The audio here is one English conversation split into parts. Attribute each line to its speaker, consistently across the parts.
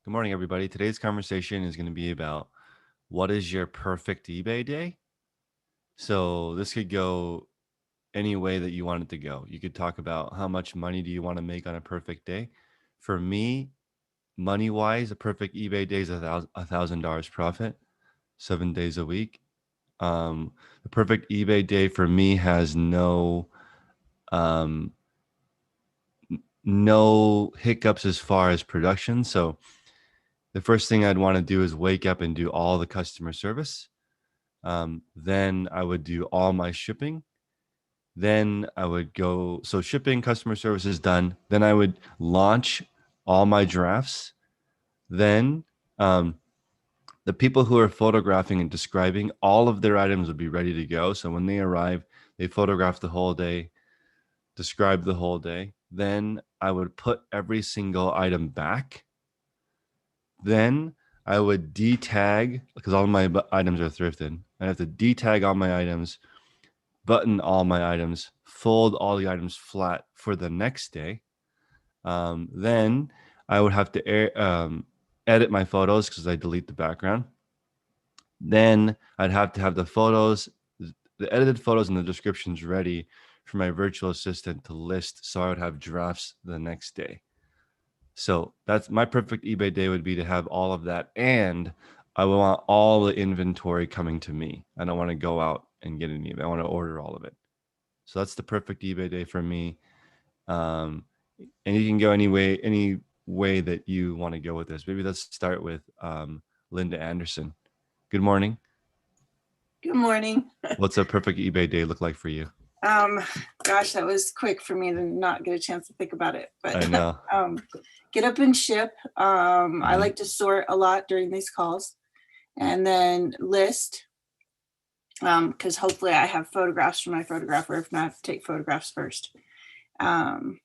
Speaker 1: Good morning, everybody. Today's conversation is going to be about what is your perfect eBay day? So this could go any way that you want it to go. You could talk about how much money do you want to make on a perfect day. For me, money-wise, a perfect eBay day is $1,000 profit, 7 days a week. The perfect eBay day for me has um, no hiccups as far as production. So the first thing I'd want to do is wake up and do all the customer service. Then I would do all my shipping. Then I would go, so shipping, customer service is done. Then I would launch all my drafts. Then the people who are photographing and describing, all of their items would be ready to go. So when they arrive, they photograph the whole day, describe the whole day. Then I would put every single item back. Then I would detag, because all my items are thrifted. I have to detag all my items, button all my items, fold all the items flat for the next day. Then I would have to edit my photos because I delete the background. Then I'd have to have the photos, the edited photos and the descriptions ready for my virtual assistant to list. So I would have drafts the next day. So that's my perfect eBay day would be to have all of that. And I want all the inventory coming to me. I don't want to go out and get any of it. I want to order all of it. So that's the perfect eBay day for me. And you can go any way that you want to go with this. Maybe let's start with Linda Anderson. Good morning.
Speaker 2: Good morning.
Speaker 1: What's a perfect eBay day look like for you?
Speaker 2: Gosh, that was quick for me to not get a chance to think about it. But
Speaker 1: I know.
Speaker 2: Get up and ship. I like to sort a lot during these calls, and then list. Because hopefully I have photographs from my photographer. If not, I have to take photographs first. And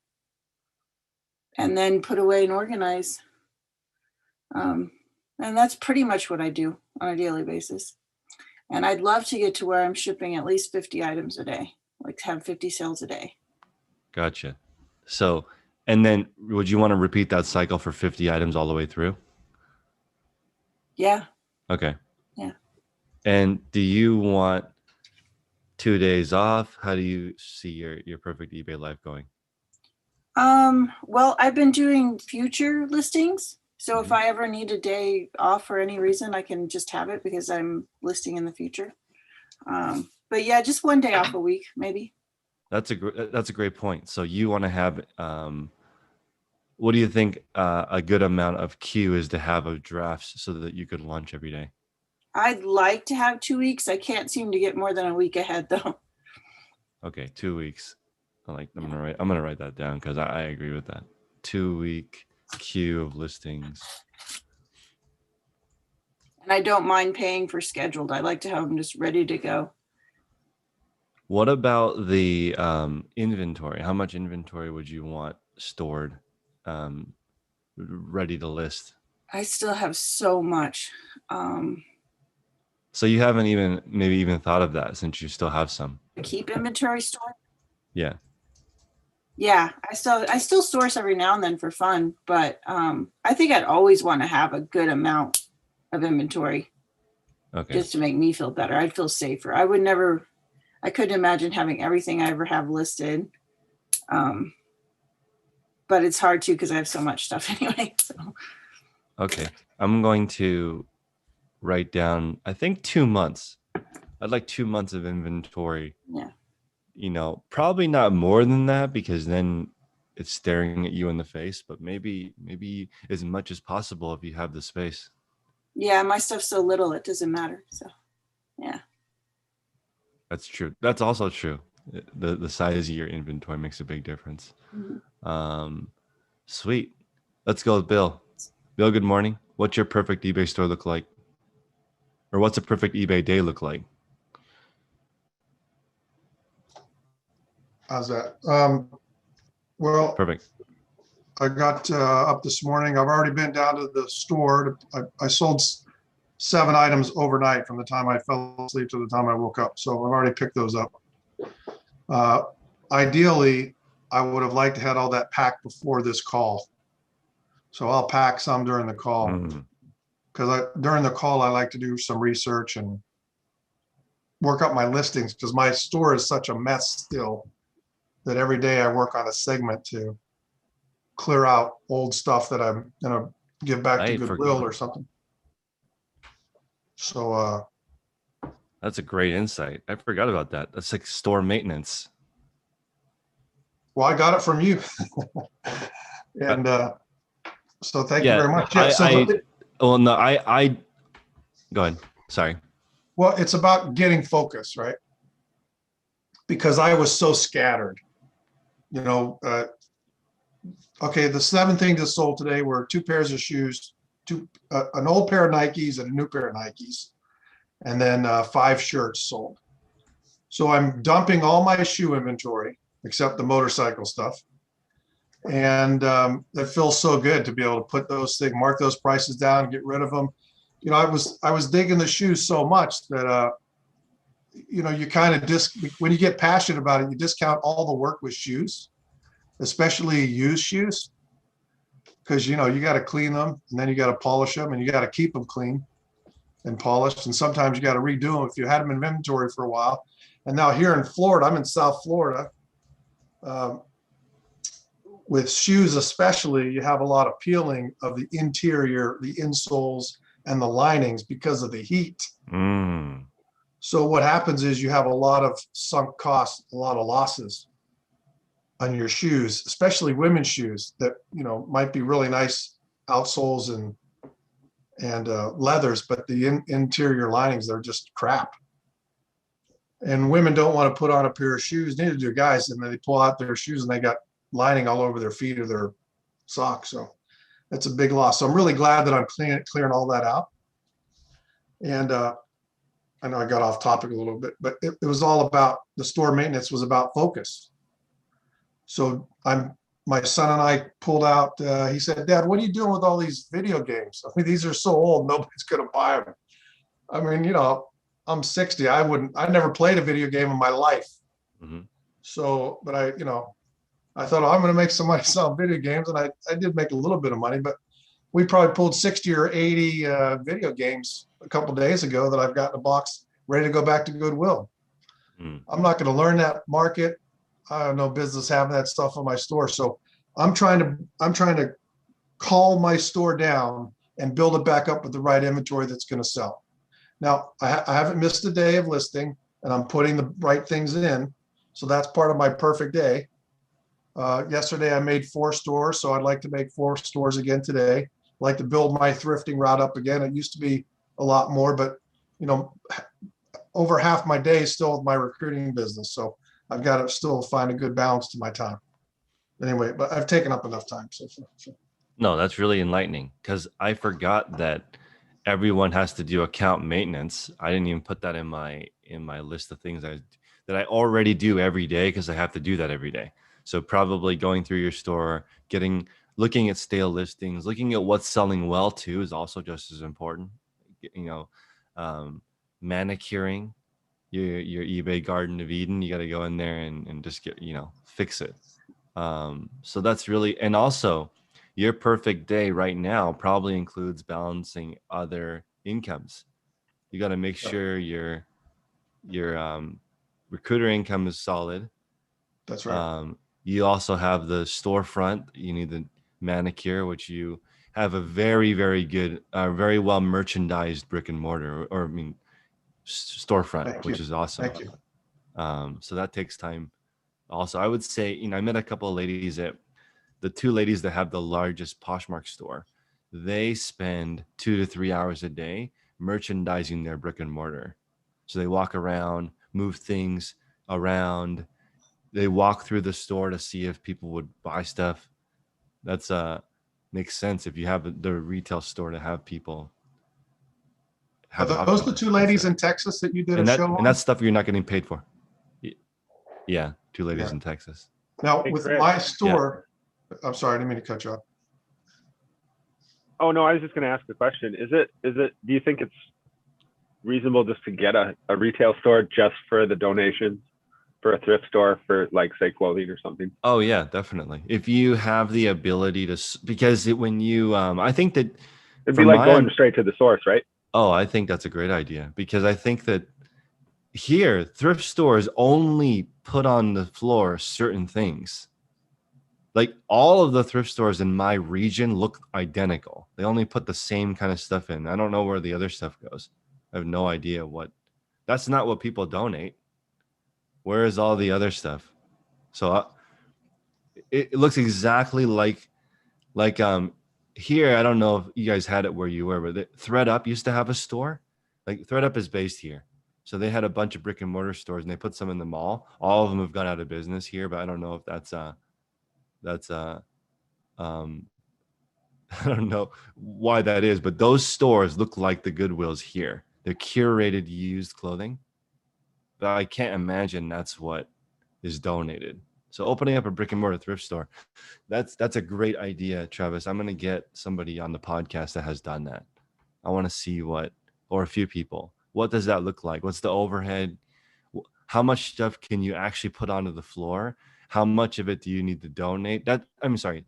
Speaker 2: then put away and organize. And that's pretty much what I do on a daily basis. And I'd love to get to where I'm shipping at least 50 items a day, like have 50 sales a day.
Speaker 1: Gotcha. So, and then would you want to repeat that cycle for 50 items all the way through?
Speaker 2: Yeah.
Speaker 1: Okay.
Speaker 2: Yeah.
Speaker 1: And do you want 2 days off? How do you see your perfect eBay life going?
Speaker 2: Well, I've been doing future listings. So if I ever need a day off for any reason, I can just have it because I'm listing in the future. But yeah, just one day off a week, maybe.
Speaker 1: That's a great point. So you want to have, what do you think a good amount of queue is to have of drafts so that you could launch every day?
Speaker 2: I'd like to have 2 weeks. I can't seem to get more than a week ahead though.
Speaker 1: Okay, 2 weeks. I'm gonna write that down because I agree with that. 2 week queue of listings.
Speaker 2: And I don't mind paying for scheduled. I like to have them just ready to go.
Speaker 1: What about the inventory? How much inventory would you want stored, ready to list?
Speaker 2: I still have so much.
Speaker 1: So you haven't even thought of that since you still have some.
Speaker 2: Keep inventory stored.
Speaker 1: Yeah.
Speaker 2: Yeah, I still source every now and then for fun, but I think I'd always want to have a good amount of inventory.
Speaker 1: Okay.
Speaker 2: Just to make me feel better. I'd feel safer. I couldn't imagine having everything I ever have listed. But it's hard to because I have so much stuff anyway. So.
Speaker 1: Okay. I'm going to write down, I think 2 months. I'd like 2 months of inventory.
Speaker 2: Yeah.
Speaker 1: Probably not more than that because then it's staring at you in the face, but maybe as much as possible if you have the space.
Speaker 2: Yeah, my stuff's so little it doesn't matter. So yeah.
Speaker 1: That's true. That's also true. The size of your inventory makes a big difference. Mm-hmm. Sweet. Let's go with Bill. Bill, good morning. What's your perfect eBay store look like? Or what's a perfect eBay day look like?
Speaker 3: How's that? Well,
Speaker 1: perfect.
Speaker 3: I got up this morning. I've already been down to the store. I sold 7 items overnight from the time I fell asleep to the time I woke up. So I've already picked those up. Ideally, I would have liked to have all that packed before this call. So I'll pack some during the call.
Speaker 1: Mm.
Speaker 3: Because during the call, I like to do some research and work up my listings because my store is such a mess still that every day I work on a segment to clear out old stuff that I'm gonna give back to Goodwill or something. So
Speaker 1: That's a great insight. I forgot about that. That's like store maintenance.
Speaker 3: well, I got it from you. And so thank you
Speaker 1: Yeah,
Speaker 3: very much. Yeah,
Speaker 1: well, no, I go ahead. Sorry.
Speaker 3: well, it's about getting focus, right? Because I was so scattered, you know. Okay, the 7 things that sold today were 2 pairs of shoes, an old pair of Nikes and a new pair of Nikes, and then 5 shirts sold. So I'm dumping all my shoe inventory except the motorcycle stuff. And it feels so good to be able to put those things, mark those prices down, get rid of them. You know, I was digging the shoes so much that you know, you kind of when you get passionate about it, you discount all the work with shoes, especially used shoes, because you know you got to clean them and then you got to polish them and you got to keep them clean and polished, and sometimes you got to redo them if you had them in inventory for a while. And now here in Florida, I'm in South Florida. With shoes especially, you have a lot of peeling of the interior, the insoles, and the linings because of the heat.
Speaker 1: Mm.
Speaker 3: So what happens is you have a lot of sunk costs, a lot of losses on your shoes, especially women's shoes that, you know, might be really nice outsoles and leathers, but the interior linings, they're just crap. And women don't want to put on a pair of shoes, neither do guys. And then they pull out their shoes and they got lining all over their feet or their socks. So that's a big loss. So I'm really glad that I'm clearing all that out. And I know I got off topic a little bit, but it was all about the store maintenance was about focus. So my son and I pulled out, he said, Dad, what are you doing with all these video games? I mean, these are so old, nobody's going to buy them. I mean, you know, I'm 60. I never played a video game in my life.
Speaker 1: Mm-hmm.
Speaker 3: So, but I thought, oh, I'm going to make some money selling video games. And I did make a little bit of money, but we probably pulled 60 or 80 video games a couple of days ago that I've got in a box ready to go back to Goodwill.
Speaker 1: Mm.
Speaker 3: I'm not going to learn that market. I have no business having that stuff in my store. So I'm trying to call my store down and build it back up with the right inventory that's going to sell. Now, I haven't missed a day of listing, and I'm putting the right things in. So that's part of my perfect day. Yesterday, I made 4 stores, so I'd like to make 4 stores again today. I'd like to build my thrifting route up again. It used to be a lot more, but you know, over half my day is still with my recruiting business. So I've got to still find a good balance to my time. Anyway, but I've taken up enough time. So.
Speaker 1: No, that's really enlightening because I forgot that everyone has to do account maintenance. I didn't even put that in my list of things that I already do every day because I have to do that every day. So probably going through your store, looking at stale listings, looking at what's selling well too is also just as important. You know, manicuring your eBay Garden of Eden. You got to go in there and just get, you know, fix it. So that's really, and also your perfect day right now probably includes balancing other incomes. You got to make sure your recruiter income is solid.
Speaker 3: That's right.
Speaker 1: You also have the storefront. You need the manicure, which you have a very, very good, very well merchandised brick and mortar, or I mean, storefront, which is awesome.
Speaker 3: Thank you.
Speaker 1: So that takes time. Also, I would say, you know, I met a couple of ladies the 2 ladies that have the largest Poshmark store. They spend 2 to 3 hours a day merchandising their brick and mortar. So they walk around, move things around. They walk through the store to see if people would buy stuff. That's makes sense if you have the retail store to have people.
Speaker 3: Are those the 2 ladies in Texas that you did a show on?
Speaker 1: And that's stuff you're not getting paid for. Yeah, 2 ladies in Texas.
Speaker 3: Now with my store, I'm sorry, I didn't mean to cut you off.
Speaker 4: Oh no, I was just going to ask the question. Is it? Do you think it's reasonable just to get a retail store just for the donations? for a thrift store for like say clothing or something.
Speaker 1: Oh yeah, definitely. If you have the ability to, because when you, I think that
Speaker 4: It'd be
Speaker 1: from
Speaker 4: like
Speaker 1: my,
Speaker 4: going straight to the source, right?
Speaker 1: oh, I think that's a great idea because I think that here thrift stores only put on the floor certain things. Like all of the thrift stores in my region look identical. They only put the same kind of stuff in. I don't know where the other stuff goes. I have no idea what. That's not what people donate. Where is all the other stuff? So it looks exactly like here. I don't know if you guys had it where you were, but ThreadUp used to have a store. Like ThreadUp is based here, so they had a bunch of brick and mortar stores, and they put some in the mall. All of them have gone out of business here, but I don't know if that's um I don't know why that is, but those stores look like the Goodwills here. They're curated used clothing, but I can't imagine that's what is donated. So opening up a brick and mortar thrift store, that's a great idea, Travis. I'm gonna get somebody on the podcast that has done that. I want to see or a few people. What does that look like? What's the overhead? How much stuff can you actually put onto the floor? How much of it do you need to donate? I'm sorry,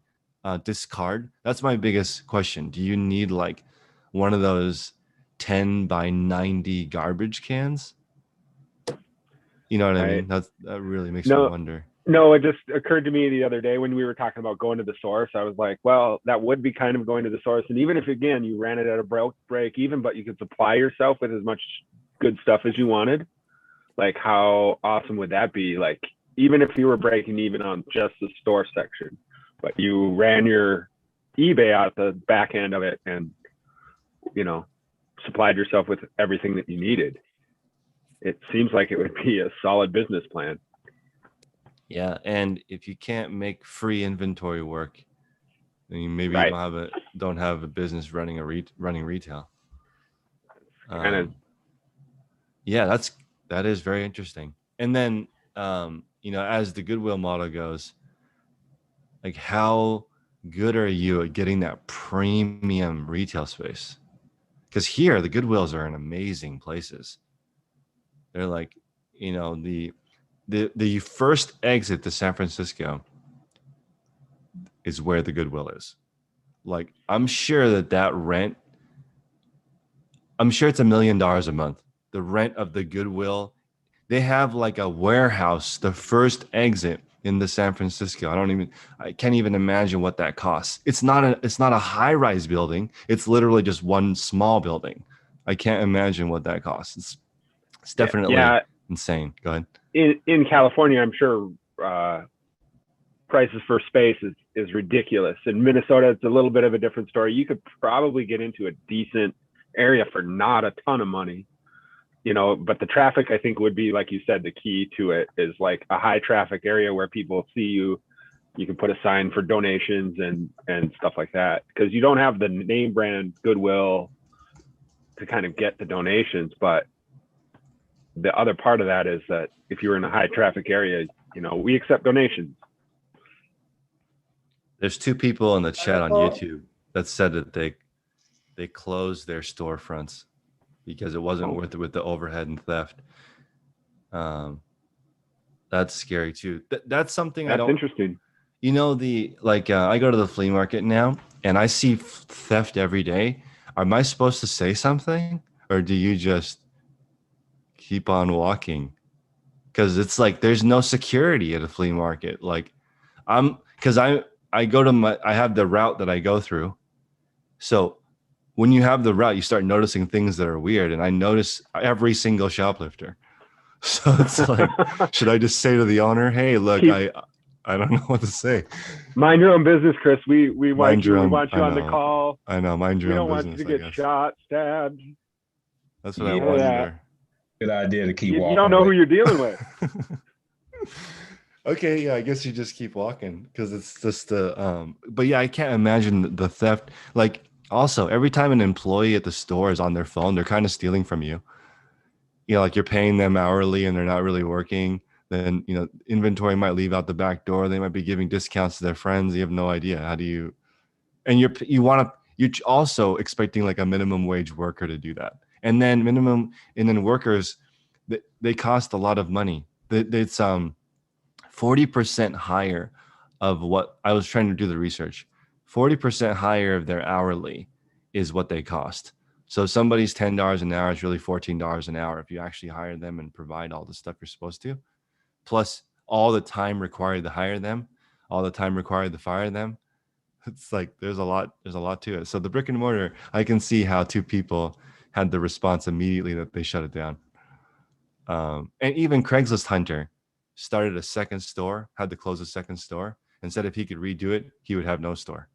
Speaker 1: discard. That's my biggest question. Do you need like one of those 10 by 90 garbage cans? You know what I mean? That really makes me wonder.
Speaker 4: No, it just occurred to me the other day when we were talking about going to the source. I was like, well, that would be kind of going to the source. And even if, again, you ran it at a break even, but you could supply yourself with as much good stuff as you wanted, like how awesome would that be? Like, even if you were breaking even on just the store section, but you ran your eBay out the back end of it and, supplied yourself with everything that you needed. It seems like it would be a solid business plan.
Speaker 1: Yeah, and if you can't make free inventory work, then you maybe
Speaker 4: Right.
Speaker 1: don't have a business running retail.
Speaker 4: Kind of.
Speaker 1: Yeah, that is very interesting. And then as the Goodwill model goes, like how good are you at getting that premium retail space? Because here the Goodwills are in amazing places. They're like, the first exit to San Francisco is where the Goodwill is. Like, I'm sure that rent, I'm sure it's $1 million a month. The rent of the Goodwill, they have like a warehouse, the first exit in the San Francisco. I can't even imagine what that costs. It's not a high-rise building. It's literally just one small building. I can't imagine what that costs. It's definitely insane. Go ahead.
Speaker 4: In California, I'm sure prices for space is ridiculous. In Minnesota, it's a little bit of a different story. You could probably get into a decent area for not a ton of money, but the traffic, I think, would be, like you said, the key to it is like a high traffic area where people see you. You can put a sign for donations and stuff like that, because you don't have the name brand Goodwill to kind of get the donations. But the other part of that is that if you're in a high traffic area, we accept donations.
Speaker 1: There's 2 people in the chat on YouTube that said that they closed their storefronts because it wasn't worth it with the overhead and theft. That's scary too. That's something
Speaker 4: That's interesting.
Speaker 1: I go to the flea market now and I see theft every day. Am I supposed to say something, or do you just keep on walking? Because it's like there's no security at a flea market. Like I have the route that I go through. So when you have the route, you start noticing things that are weird, and I notice every single shoplifter. So it's like, should I just say to the owner, "Hey, look, I don't know what to say."
Speaker 4: Mind your own business, Chris. We want you on the call.
Speaker 1: I know, mind your own business.
Speaker 4: We don't want you to get shot, stabbed.
Speaker 1: That's what I wonder.
Speaker 5: Good idea to keep walking.
Speaker 4: You don't know who you're dealing with.
Speaker 1: Okay, yeah, I guess you just keep walking because it's just but yeah, I can't imagine the theft. Like, also, every time an employee at the store is on their phone, they're kind of stealing from you. Like you're paying them hourly and they're not really working. Then, inventory might leave out the back door. They might be giving discounts to their friends. You have no idea. How do you, and you're also expecting like a minimum wage worker to do that. And then workers, they cost a lot of money. It's 40% higher of what I was trying to do the research. 40% higher of their hourly is what they cost. So somebody's $10 an hour is really $14 an hour if you actually hire them and provide all the stuff you're supposed to, plus all the time required to hire them, all the time required to fire them. It's like there's a lot to it. So the brick and mortar, I can see how two people had the response immediately that they shut it down. And even Craigslist Hunter started a second store, had to close a second store, and said if he could redo it, he would have no store.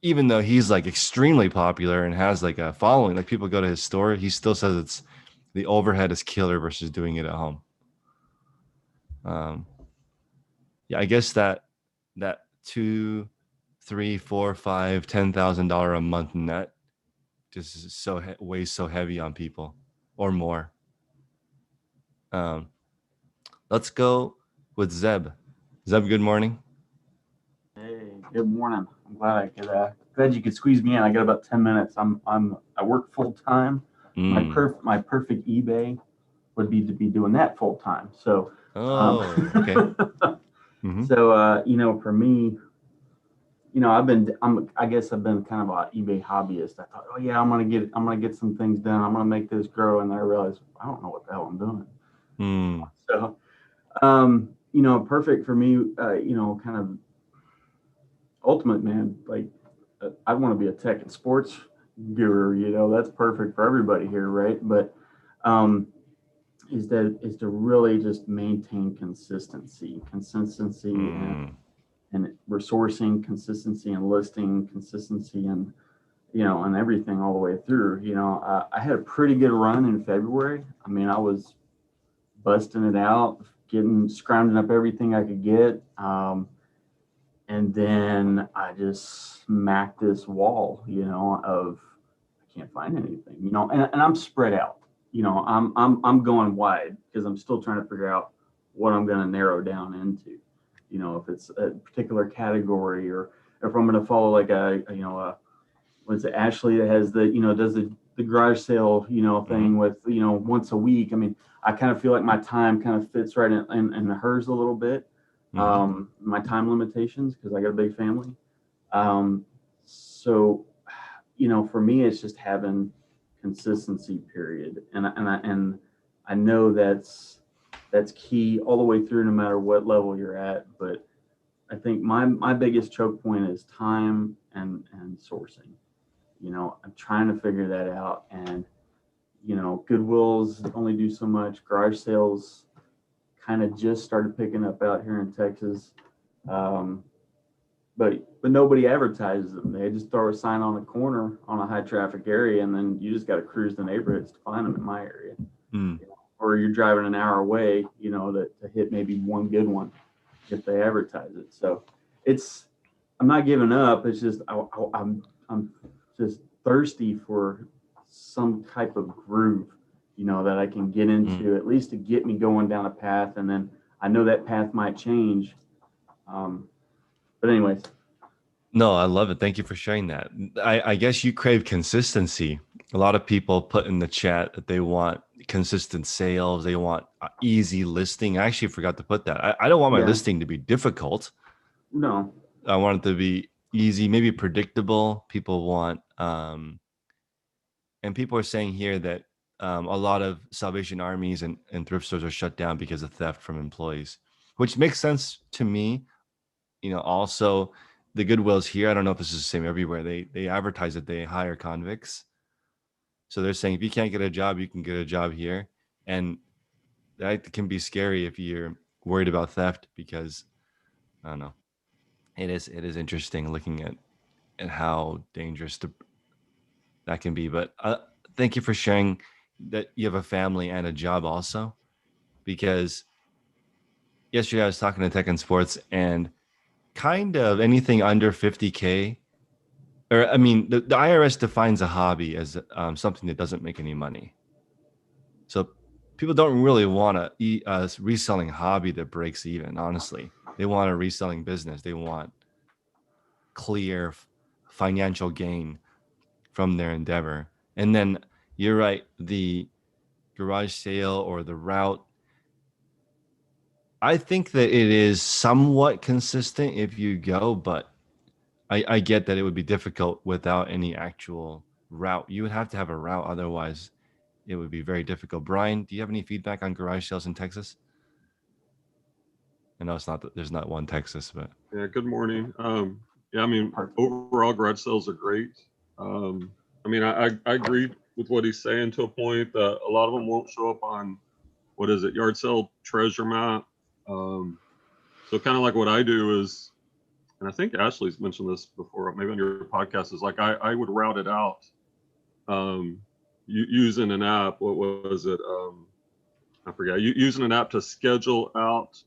Speaker 1: Even though he's like extremely popular and has like a following, like people go to his store, he still says it's the overhead is killer versus doing it at home. Yeah, I guess that $2, $3, $4, $5, $10,000 a month net just is weighs so heavy on people or more. Let's go with Zeb. Zeb, good morning.
Speaker 6: Hey, good morning. I'm glad you could squeeze me in. I got about 10 minutes. I work full time. My perfect eBay would be to be doing that full time. So,
Speaker 1: okay. Mm-hmm.
Speaker 6: So, for me, I guess I've been kind of an eBay hobbyist. I thought, oh yeah, I'm gonna get some things done. I'm gonna make this grow, and then I realized I don't know what the hell I'm doing. So, perfect for me. Kind of ultimate, man. Like, I want to be a tech and sports guru. That's perfect for everybody here, right? But is to really just maintain consistency and resourcing, consistency and listing, consistency and and everything all the way through. I had a pretty good run in February. I mean, I was busting it out, scrounging up everything I could get. And then I just smacked this wall, of I can't find anything, and I'm spread out, I'm going wide because I'm still trying to figure out what I'm going to narrow down into, if it's a particular category or if I'm going to follow like what's it, Ashley that has does the garage sale, thing with, once a week. I mean, I kind of feel like my time kind of fits right in hers a little bit. My time limitations because I got a big family. So, for me, it's just having consistency, period. And I know that's key all the way through, no matter what level you're at. But I think my biggest choke point is time and sourcing. I'm trying to figure that out, and Goodwills only do so much. Garage sales kind of just started picking up out here in Texas. But nobody advertises them. They just throw a sign on a corner on a high traffic area, and then you just got to cruise the neighborhoods to find them in my area. Or you're driving an hour away, to hit maybe one good one if they advertise it. So I'm not giving up. It's just I'm just thirsty for some type of groove, that I can get into, at least to get me going down a path. And then I know that path might change. But anyways.
Speaker 1: No, I love it. Thank you for sharing that. I guess you crave consistency. A lot of people put in the chat that they want consistent sales. They want easy listing. I actually forgot to put that. I don't want my listing to be difficult.
Speaker 6: No.
Speaker 1: I want it to be easy, maybe predictable. People want, and people are saying here that a lot of Salvation Armies and thrift stores are shut down because of theft from employees, which makes sense to me. Also the Goodwills here, I don't know if this is the same everywhere. They advertise that they hire convicts. So they're saying if you can't get a job, you can get a job here. And that can be scary if you're worried about theft, because I don't know. It is interesting looking at how dangerous that can be. But thank you for sharing that you have a family and a job also, because yesterday I was talking to Tech and Sports, and kind of anything under 50K, or I mean, the IRS defines a hobby as something that doesn't make any money. So people don't really want a reselling hobby that breaks even. Honestly, they want a reselling business. They want clear financial gain from their endeavor. And then you're right, the garage sale or the route, I think that it is somewhat consistent if you go, but I get that it would be difficult without any actual route. You would have to have a route, otherwise it would be very difficult. Brian, do you have any feedback on garage sales in Texas? I know it's not that there's not one Texas, but
Speaker 7: Yeah, good morning. Yeah, I mean, overall garage sales are great. I mean, I agree with what he's saying to a point that a lot of them won't show up on, what is it, yard sale treasure map. So kind of like what I do is, and I think Ashley's mentioned this before, maybe on your podcast, is like I would route it out using an app. What was it? I forget. Using an app to schedule out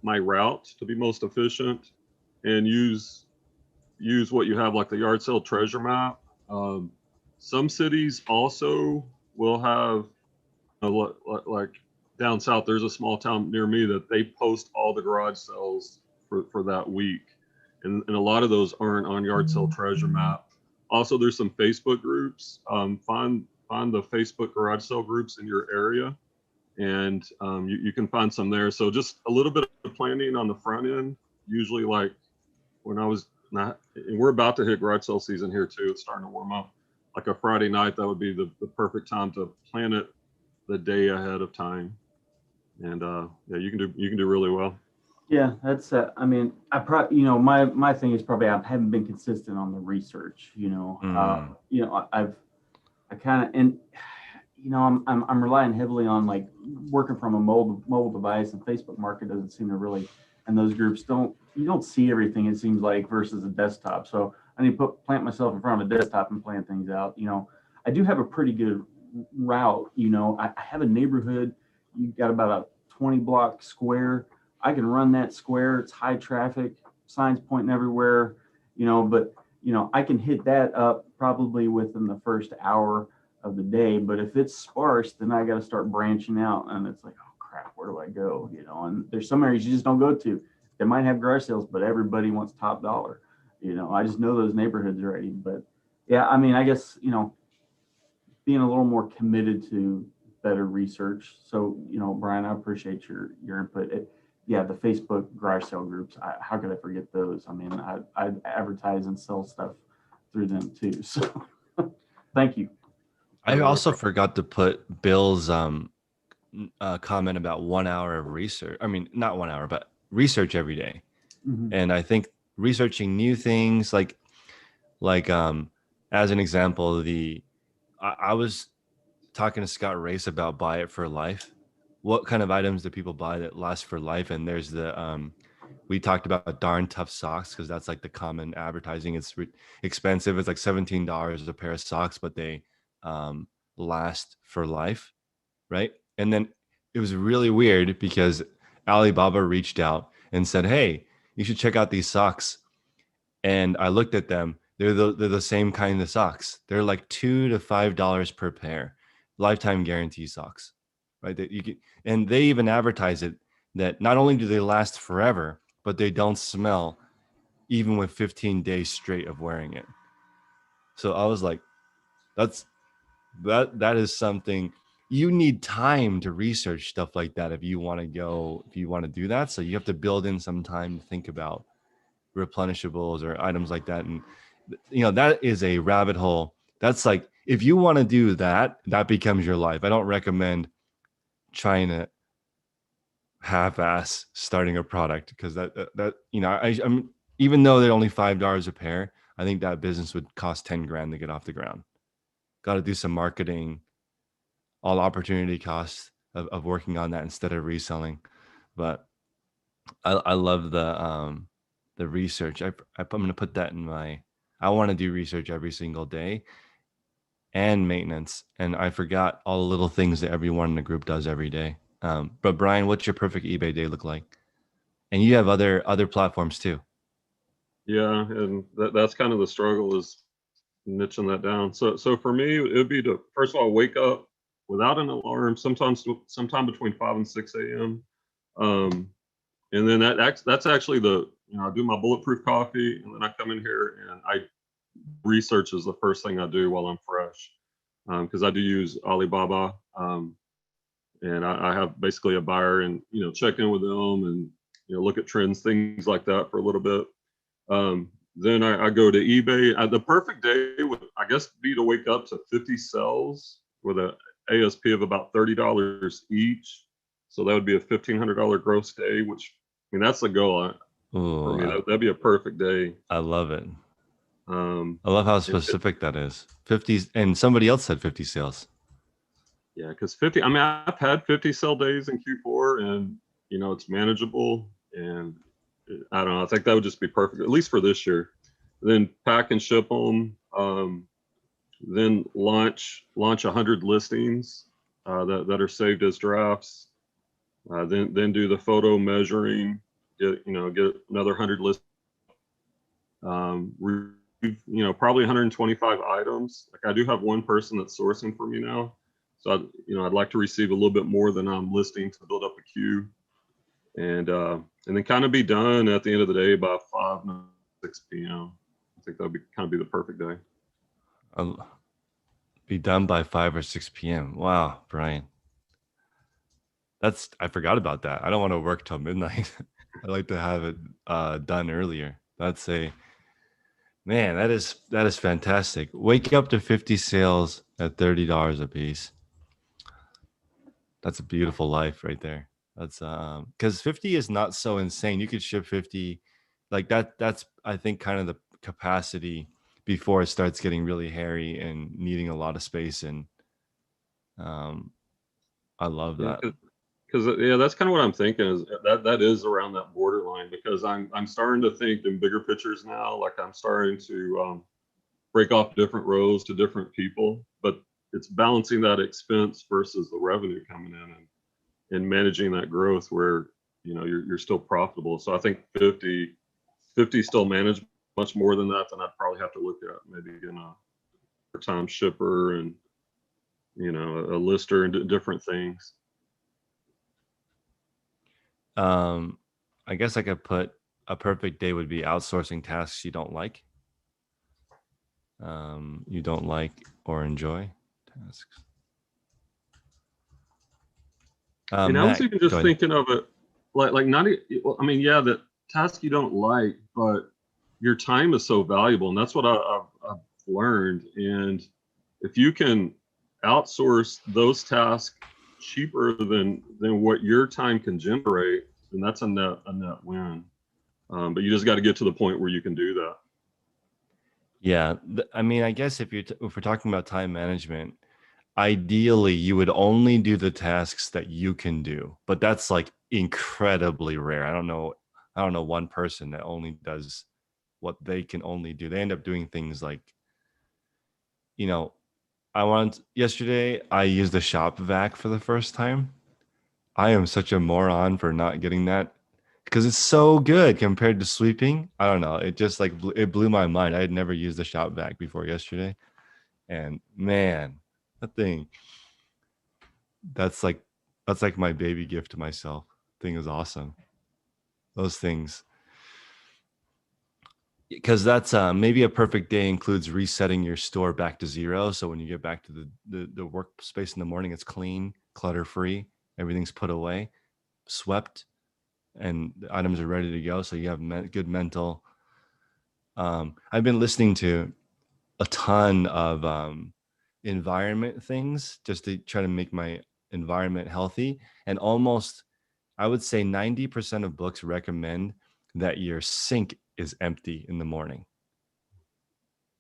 Speaker 7: my route to be most efficient, and use what you have, like the yard sale treasure map. Some cities also will have like down south. There's a small town near me that they post all the garage sales for that week, and a lot of those aren't on yard sale treasure map. Also, there's some Facebook groups. Find the Facebook garage sale groups in your area, and you can find some there. So just a little bit of planning on the front end. Usually, like when I was not, and we're about to hit garage sale season here too. It's starting to warm up. Like a Friday night, that would be the perfect time to plan it the day ahead of time. And yeah, you can do really well.
Speaker 6: Yeah, that's. I mean, my thing is probably I haven't been consistent on the research. I kind of, and I'm relying heavily on like working from a mobile device, and Facebook Market doesn't seem to really, and those groups you don't see everything, it seems like, versus a desktop. So I need to plant myself in front of a desktop and plan things out. I do have a pretty good route. I have a neighborhood. You got about a 20 block square. I can run that square. It's high traffic, signs pointing everywhere, but I can hit that up probably within the first hour of the day. But if it's sparse, then I got to start branching out, and it's like, oh crap, where do I go? And there's some areas you just don't go to. They might have garage sales, but everybody wants top dollar. I just know those neighborhoods already. But yeah, I mean, I guess, being a little more committed to better research. So, Brian, I appreciate your input. Yeah, the Facebook garage sale groups, how could I forget those? I mean, I advertise and sell stuff through them too. So thank you.
Speaker 1: I also forgot to put Bill's comment about 1 hour of research. I mean, not 1 hour, but research every day.
Speaker 6: Mm-hmm.
Speaker 1: And I think researching new things, like as an example, I was talking to Scott Race about buy it for life. What kind of items do people buy that last for life? And there's we talked about darn tough socks, because that's like the common advertising. It's expensive. It's like $17 a pair of socks, but they last for life, right? And then it was really weird because Alibaba reached out and said, hey, you should check out these socks. And I looked at them. They're the same kind of socks. They're like $2 to $5 per pair, lifetime guarantee socks, right? That you can, and they even advertise it that not only do they last forever, but they don't smell even with 15 days straight of wearing it. So I was like, that is something. You need time to research stuff like that if you want to do that. So you have to build in some time to think about replenishables or items like that. And that is a rabbit hole. That's like, if you want to do that, that becomes your life. I don't recommend trying to half-ass starting a product, because I'm, even though they're only $5 a pair, I think that business would cost 10 grand to get off the ground. Got to do some marketing, all opportunity costs of working on that instead of reselling. But I love the research. I'm going to put that in I want to do research every single day, and maintenance. And I forgot all the little things that everyone in the group does every day. But Brian, what's your perfect eBay day look like? And you have other platforms too.
Speaker 7: Yeah, and that's kind of the struggle, is niching that down. So for me, it would be to, first of all, wake up without an alarm, sometime between 5 and 6 a.m. And then that's actually I do my bulletproof coffee, and then I come in here and research is the first thing I do while I'm fresh, because I do use Alibaba, and I have basically a buyer, and check in with them and look at trends, things like that for a little bit. Then I go to eBay. The perfect day would, I guess, be to wake up to 50 sales with a ASP of about $30 each. So that would be a $1,500 gross day, which, I mean, that's the goal for me. That'd be a perfect day.
Speaker 1: I love it.
Speaker 7: I
Speaker 1: love how specific that is. 50, and somebody else said 50 sales.
Speaker 7: Yeah, because 50, I mean, I've had 50 sale days in Q4, and it's manageable, and I don't know, I think that would just be perfect, at least for this year. Then pack and ship them, then launch 100 listings that are saved as drafts. Then do the photo measuring, get another 100 lists. Probably 125 items. Like, I do have one person that's sourcing for me now. So, I'd like to receive a little bit more than I'm listing to build up a queue, and then kind of be done at the end of the day by 5, 6 p.m. I think that would be the perfect day.
Speaker 1: I'll be done by 5 or 6 p.m. Wow, Brian. I forgot about that. I don't want to work till midnight. I like to have it done earlier. Man, that is fantastic. Wake up to 50 sales at $30 a piece. That's a beautiful life right there. That's because 50 is not so insane. You could ship 50 like that. That's, I think, kind of the capacity before it starts getting really hairy and needing a lot of space. And I love that.
Speaker 7: Because that's kind of what I'm thinking, is that is around that borderline, because I'm starting to think in bigger pictures now. Like, I'm starting to break off different rows to different people, but it's balancing that expense versus the revenue coming in, and managing that growth where you're still profitable. So I think 50 still manage much more than that. Then I'd probably have to look at maybe in a part-time shipper and a lister and different things.
Speaker 1: I guess I could put a perfect day would be outsourcing tasks you don't like. You don't like or enjoy tasks.
Speaker 7: And I was even just thinking of it like not, I mean, yeah, that task you don't like, but your time is so valuable, and that's what I've learned. And if you can outsource those tasks cheaper than what your time can generate, then that's a net win. But you just got to get to the point where you can do that.
Speaker 1: Yeah, I mean, I guess if we're talking about time management, ideally you would only do the tasks that you can do, but that's like incredibly rare. I don't know one person that only does what they can only do. They end up doing things like, yesterday I used the shop vac for the first time. I am such a moron for not getting that, because it's so good compared to sweeping. I don't know. It just it blew my mind. I had never used the shop vac before yesterday. And man, that thing, that's like my baby gift to myself. Thing is awesome. Those things. Because that's maybe a perfect day includes resetting your store back to zero. So when you get back to the workspace in the morning, it's clean, clutter free, everything's put away, swept, and the items are ready to go. So you have good mental. I've been listening to a ton of environment things just to try to make my environment healthy. And almost, I would say 90% of books recommend that your sink is empty in the morning.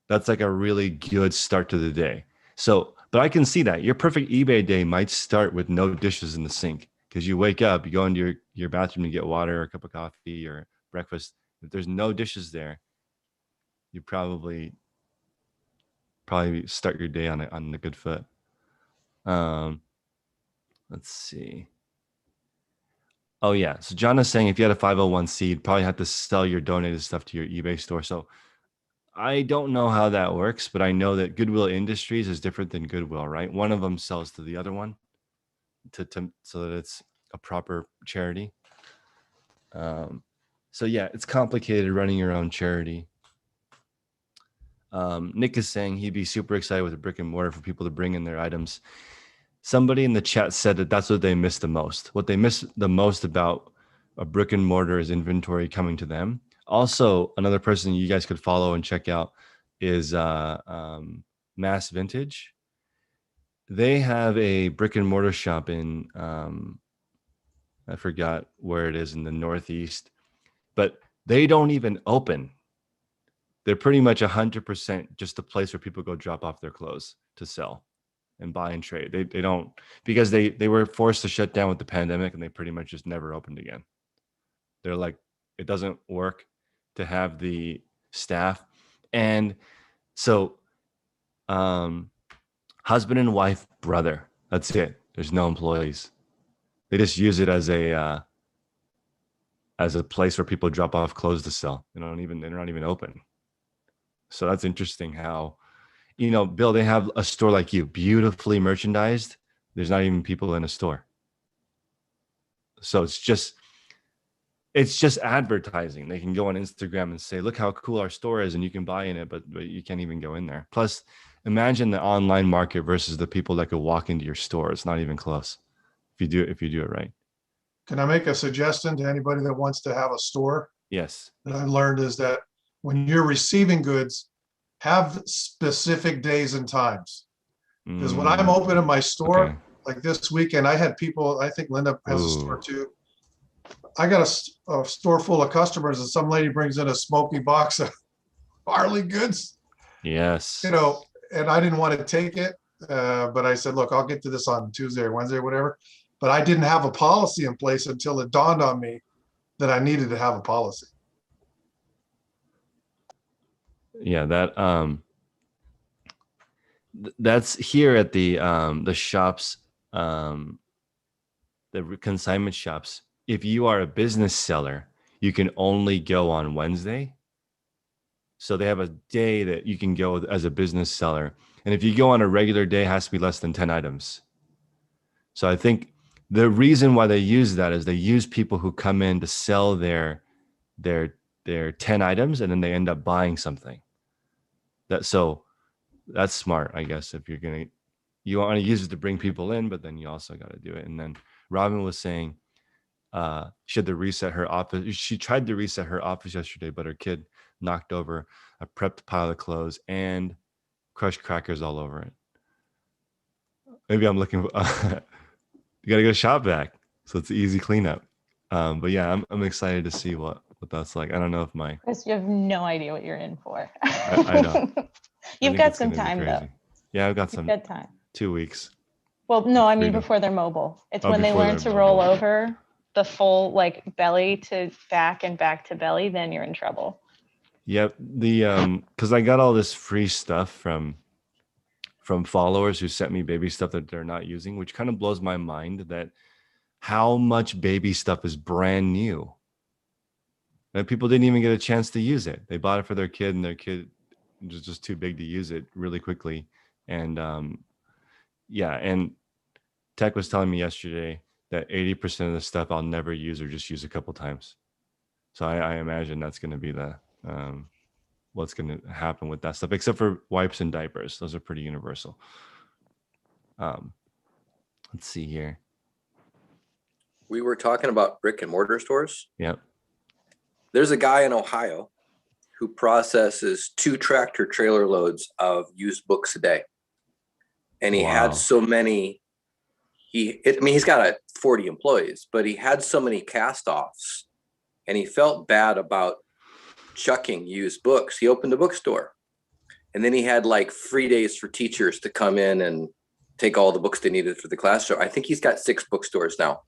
Speaker 1: That's like a really good start to the day. So, but I can see that your perfect eBay day might start with no dishes in the sink, because you wake up, you go into your bathroom to get water or a cup of coffee or breakfast. If there's no dishes there, you probably start your day on a good foot. Let's see. Oh yeah. So John is saying if you had a 501c, you'd probably have to sell your donated stuff to your eBay store. So I don't know how that works, but I know that Goodwill Industries is different than Goodwill, right? One of them sells to the other one so that it's a proper charity. So yeah, it's complicated running your own charity. Nick is saying he'd be super excited with a brick and mortar for people to bring in their items. somebody in the chat said that that's what they miss the most. What they miss the most about a brick and mortar is inventory coming to them. Also, another person you guys could follow and check out is Mass Vintage. They have a brick and mortar shop in I forgot where it is in the Northeast, but they don't even open. They're pretty much 100% just a place where people go drop off their clothes to sell and buy and trade. They don't, because they were forced to shut down with the pandemic, and they pretty much just never opened again. They're like, it doesn't work to have the staff. And so husband and wife, brother, that's it. There's no employees. They just use it as a place where people drop off clothes to sell. They're not even open. So that's interesting how, Bill, they have a store like you, beautifully merchandised. There's not even people in a store. So it's just advertising. They can go on Instagram and say, look how cool our store is, and you can buy in it, but you can't even go in there. Plus, imagine the online market versus the people that could walk into your store. It's not even close if you do it right.
Speaker 3: Can I make a suggestion to anybody that wants to have a store?
Speaker 1: Yes.
Speaker 3: That I learned is that when you're receiving goods, have specific days and times. Because when I'm open in my store,
Speaker 1: okay.
Speaker 3: like this weekend, I had people, I think Linda has a store too. I got a store full of customers, and some lady brings in a smoky box of Harley goods.
Speaker 1: Yes.
Speaker 3: And I didn't want to take it, but I said, look, I'll get to this on Tuesday or Wednesday or whatever. But I didn't have a policy in place until it dawned on me that I needed to have a policy.
Speaker 1: Yeah, that's here at the shops, the consignment shops. If you are a business seller, you can only go on Wednesday. So they have a day that you can go as a business seller. And if you go on a regular day, it has to be less than 10 items. So I think the reason why they use that is they use people who come in to sell their 10 items, and then they end up buying something. So that's smart, I guess. If you want to use it to bring people in, but then you also got to do it. And then Robin was saying she had to reset her office. She tried to reset her office yesterday, but her kid knocked over a prepped pile of clothes and crushed crackers all over it. Maybe I'm looking for, you got to go shop vac. So it's an easy cleanup. But yeah, I'm excited to see what that's like. I don't know if
Speaker 8: Chris, you have no idea what you're in for.
Speaker 1: I know.
Speaker 8: You've got some time though.
Speaker 1: Yeah, I've got some.
Speaker 8: You've got time.
Speaker 1: 2 weeks.
Speaker 8: Well, no, I mean
Speaker 1: Freedom.
Speaker 8: before they're mobile. It's when they
Speaker 1: Before
Speaker 8: learn
Speaker 1: they're
Speaker 8: to roll
Speaker 1: mobile.
Speaker 8: over the full like belly to back and back to belly, then you're in trouble.
Speaker 1: Yep. Because I got all this free stuff from followers who sent me baby stuff that they're not using, which kind of blows my mind that how much baby stuff is brand new. And people didn't even get a chance to use it. They bought it for their kid, and their kid was just too big to use it really quickly. And yeah, and Tech was telling me yesterday that 80% of the stuff I'll never use or just use a couple times. So I imagine that's going to be the what's going to happen with that stuff, except for wipes and diapers. Those are pretty universal. Let's see here.
Speaker 9: We were talking about brick and mortar stores.
Speaker 1: Yep.
Speaker 9: There's a guy in Ohio who processes 2 tractor trailer loads of used books a day. And he had so many, he's got 40 employees, but he had so many cast-offs, and he felt bad about chucking used books. He opened a bookstore, and then he had like free days for teachers to come in and take all the books they needed for the class. So I think he's got 6 bookstores now.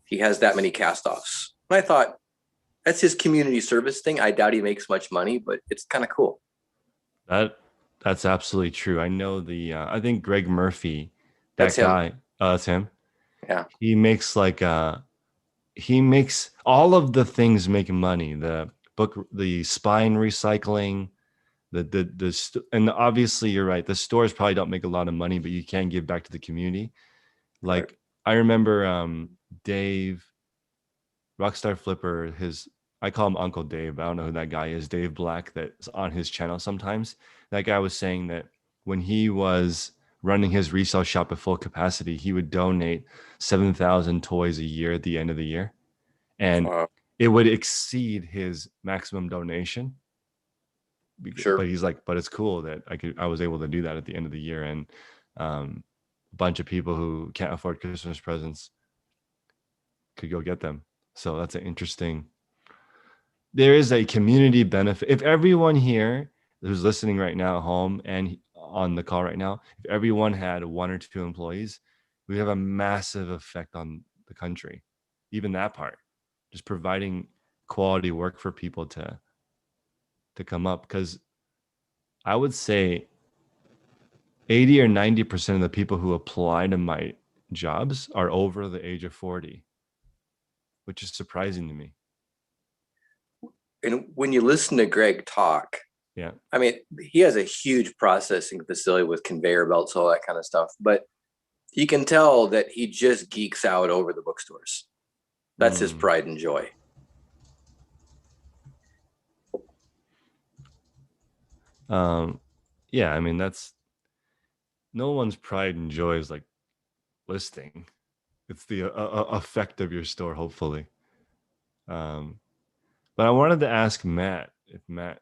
Speaker 9: He has that many cast-offs. And I thought, that's his community service thing. I doubt he makes much money, but it's kind of cool.
Speaker 1: That's absolutely true. I know I think Greg Murphy, that
Speaker 9: That's him.
Speaker 1: guy, that's him.
Speaker 9: Yeah.
Speaker 1: He makes all of the things make money. The book, the spine recycling, and obviously you're right. The stores probably don't make a lot of money, but you can give back to the community. Like
Speaker 9: Right.
Speaker 1: I remember Dave, Rockstar Flipper, I call him Uncle Dave. I don't know who that guy is. Dave Black, that's on his channel sometimes. That guy was saying that when he was running his resale shop at full capacity, he would donate 7,000 toys a year at the end of the year. And it would exceed his maximum donation.
Speaker 9: Sure.
Speaker 1: But he's like, but it's cool that I was able to do that at the end of the year. And a bunch of people who can't afford Christmas presents could go get them. So that's an interesting, there is a community benefit. If everyone here who's listening right now at home and on the call right now, if everyone had 1 or 2 employees, we have a massive effect on the country. Even that part, just providing quality work for people to come up. Because I would say 80 or 90% of the people who apply to my jobs are over the age of 40, which is surprising to me.
Speaker 9: And when you listen to Greg talk,
Speaker 1: Yeah.
Speaker 9: I mean, he has a huge processing facility with conveyor belts, all that kind of stuff, but you can tell that he just geeks out over the bookstores. That's his pride and joy.
Speaker 1: Yeah, I mean, that's, no one's pride and joy is like listing. It's the effect of your store, hopefully. But I wanted to ask Matt, if Matt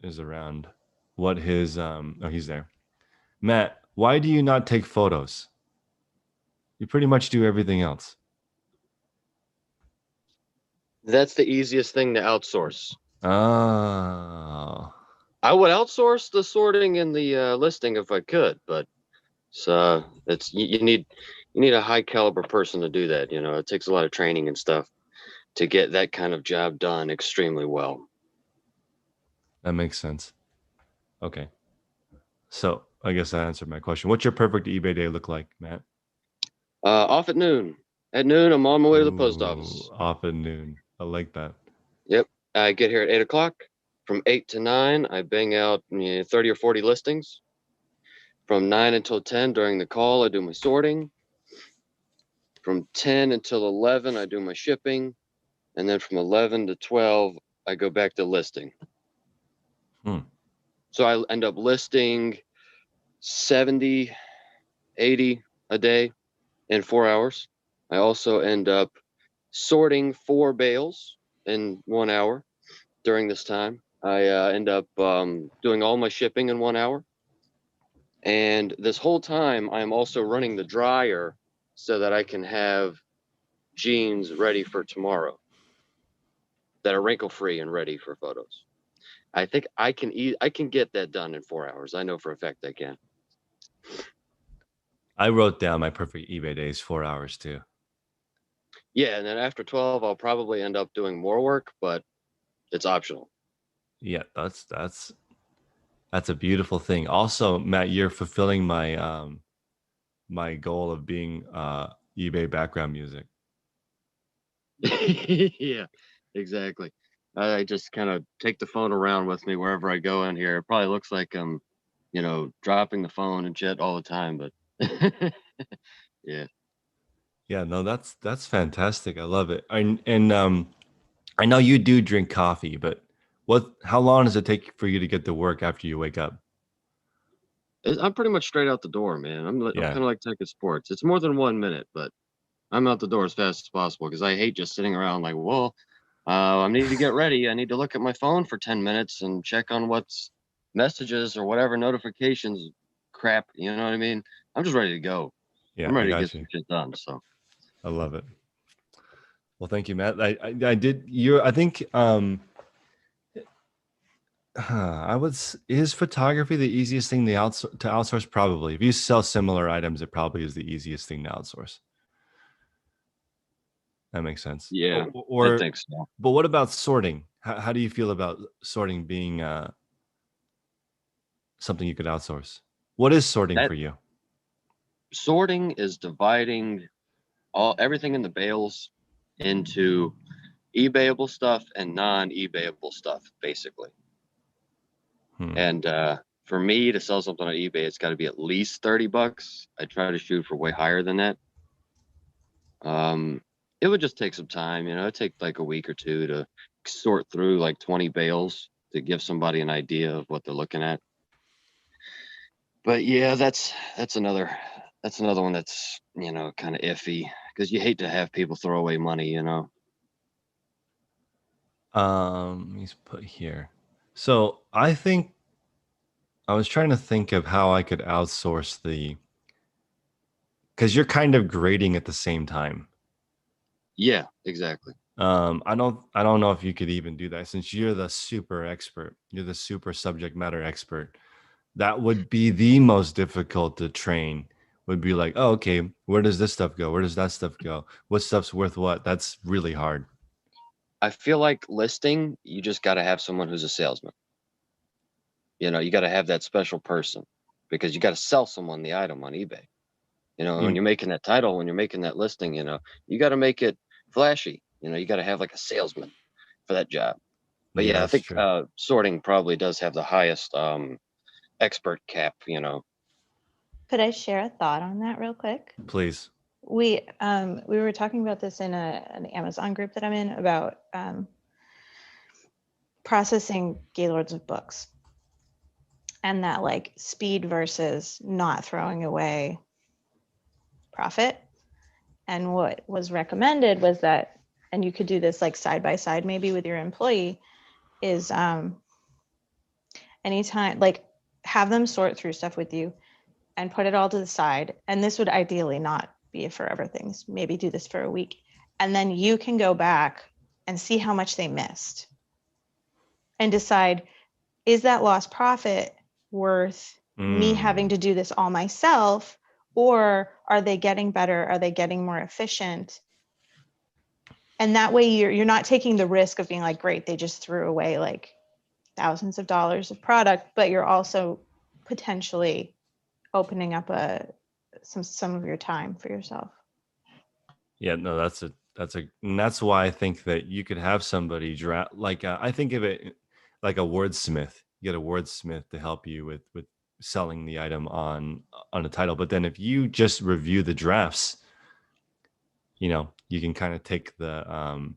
Speaker 1: is around, what his oh, he's there. Matt, why do you not take photos? You pretty much do everything else.
Speaker 10: That's the easiest thing to outsource.
Speaker 1: Oh.
Speaker 10: I would outsource the sorting and the listing if I could, but it's you need a high caliber person to do that. You know, it takes a lot of training and stuff to get that kind of job done extremely well.
Speaker 1: That makes sense. Okay. So I guess that answered my question. What's your perfect eBay day look like, Matt?
Speaker 10: Off at noon. At noon, I'm on my way to the post office.
Speaker 1: Off at noon. I like that.
Speaker 10: Yep. I get here at 8 o'clock. From 8 to 9, I bang out 30 or 40 listings. From 9 until 10 during the call, I do my sorting. From 10 until 11, I do my shipping. And then from 11 to 12, I go back to listing. So I end up listing 70, 80 a day in 4 hours. I also end up sorting 4 bales in 1 hour during this time. I end up doing all my shipping in 1 hour. And this whole time, I'm also running the dryer so that I can have jeans ready for tomorrow that are wrinkle-free and ready for photos. I think I can get that done in 4 hours. I know for a fact I can.
Speaker 1: I wrote down my perfect eBay days, 4 hours too.
Speaker 10: Yeah, and then after 12, I'll probably end up doing more work, but it's optional.
Speaker 1: Yeah, that's a beautiful thing. Also, Matt, you're fulfilling my my goal of being eBay background music.
Speaker 10: Yeah, exactly. I just kind of take the phone around with me wherever I go in here. It probably looks like I'm, dropping the phone and shit all the time, but yeah.
Speaker 1: Yeah, no, that's fantastic. I love it. And I know you do drink coffee, but how long does it take for you to get to work after you wake up?
Speaker 10: I'm pretty much straight out the door, man. I'm
Speaker 1: Yeah.
Speaker 10: kind of like Tech of Sports. It's more than 1 minute, but I'm out the door as fast as possible because I hate just sitting around like, well, I need to get ready. I need to look at my phone for 10 minutes and check on what's messages or whatever notifications crap. You know what I mean? I'm just ready to go.
Speaker 1: Yeah,
Speaker 10: I'm ready
Speaker 1: I
Speaker 10: to
Speaker 1: got
Speaker 10: get
Speaker 1: you.
Speaker 10: some shit done. So
Speaker 1: I love it. Well, thank you, Matt. I did I think is photography the easiest thing to outsource? Probably. If you sell similar items, it probably is the easiest thing to outsource. That makes sense.
Speaker 10: yeah,
Speaker 1: Or
Speaker 10: I think so.
Speaker 1: But what about sorting? How do you feel about sorting being something you could outsource? What is sorting for you?
Speaker 10: Sorting is dividing everything in the bales into eBayable stuff and non-eBayable stuff, basically. And for me to sell something on eBay, it's got to be at least $30. I try to shoot for way higher than that. It would just take some time, it'd take like a week or two to sort through like 20 bales to give somebody an idea of what they're looking at. But yeah, that's another one that's, you know, kind of iffy because you hate to have people throw away money, you know.
Speaker 1: Let me put here. So I think I was trying to think of how I could outsource because you're kind of grading at the same time.
Speaker 10: Yeah, exactly.
Speaker 1: I don't know if you could even do that since you're the super expert. You're the super subject matter expert. That would be the most difficult to train. Would be like, oh, okay, where does this stuff go? Where does that stuff go? What stuff's worth what? That's really hard.
Speaker 10: I feel like listing, you just got to have someone who's a salesman. You know, you got to have that special person because you got to sell someone the item on eBay. You know, when you're making that title, when you're making that listing, you know, you got to make it flashy. You know, you got to have like a salesman for that job. But yeah, I
Speaker 1: that's
Speaker 10: think
Speaker 1: true.
Speaker 10: sorting probably does have the highest expert cap, you know.
Speaker 8: Could I share a thought on that real quick?
Speaker 1: Please.
Speaker 8: We were talking about this in an Amazon group that I'm in about processing gaylords of books and that like speed versus not throwing away profit. And what was recommended was that, and you could do this like side by side maybe with your employee, is anytime like have them sort through stuff with you and put it all to the side. And this would ideally not be a forever thing. Maybe do this for a week. And then you can go back and see how much they missed and decide, is that lost profit worth me having to do this all myself? Or are they getting better? Are they getting more efficient? And that way you're not taking the risk of being like, great, they just threw away like thousands of dollars of product, but you're also potentially opening up some of your time for yourself.
Speaker 1: Yeah, no, and that's why I think that you could have somebody draft like I think of it like a wordsmith. You get a wordsmith to help you with selling the item on a title. But then if you just review the drafts, you know, you can kind of take the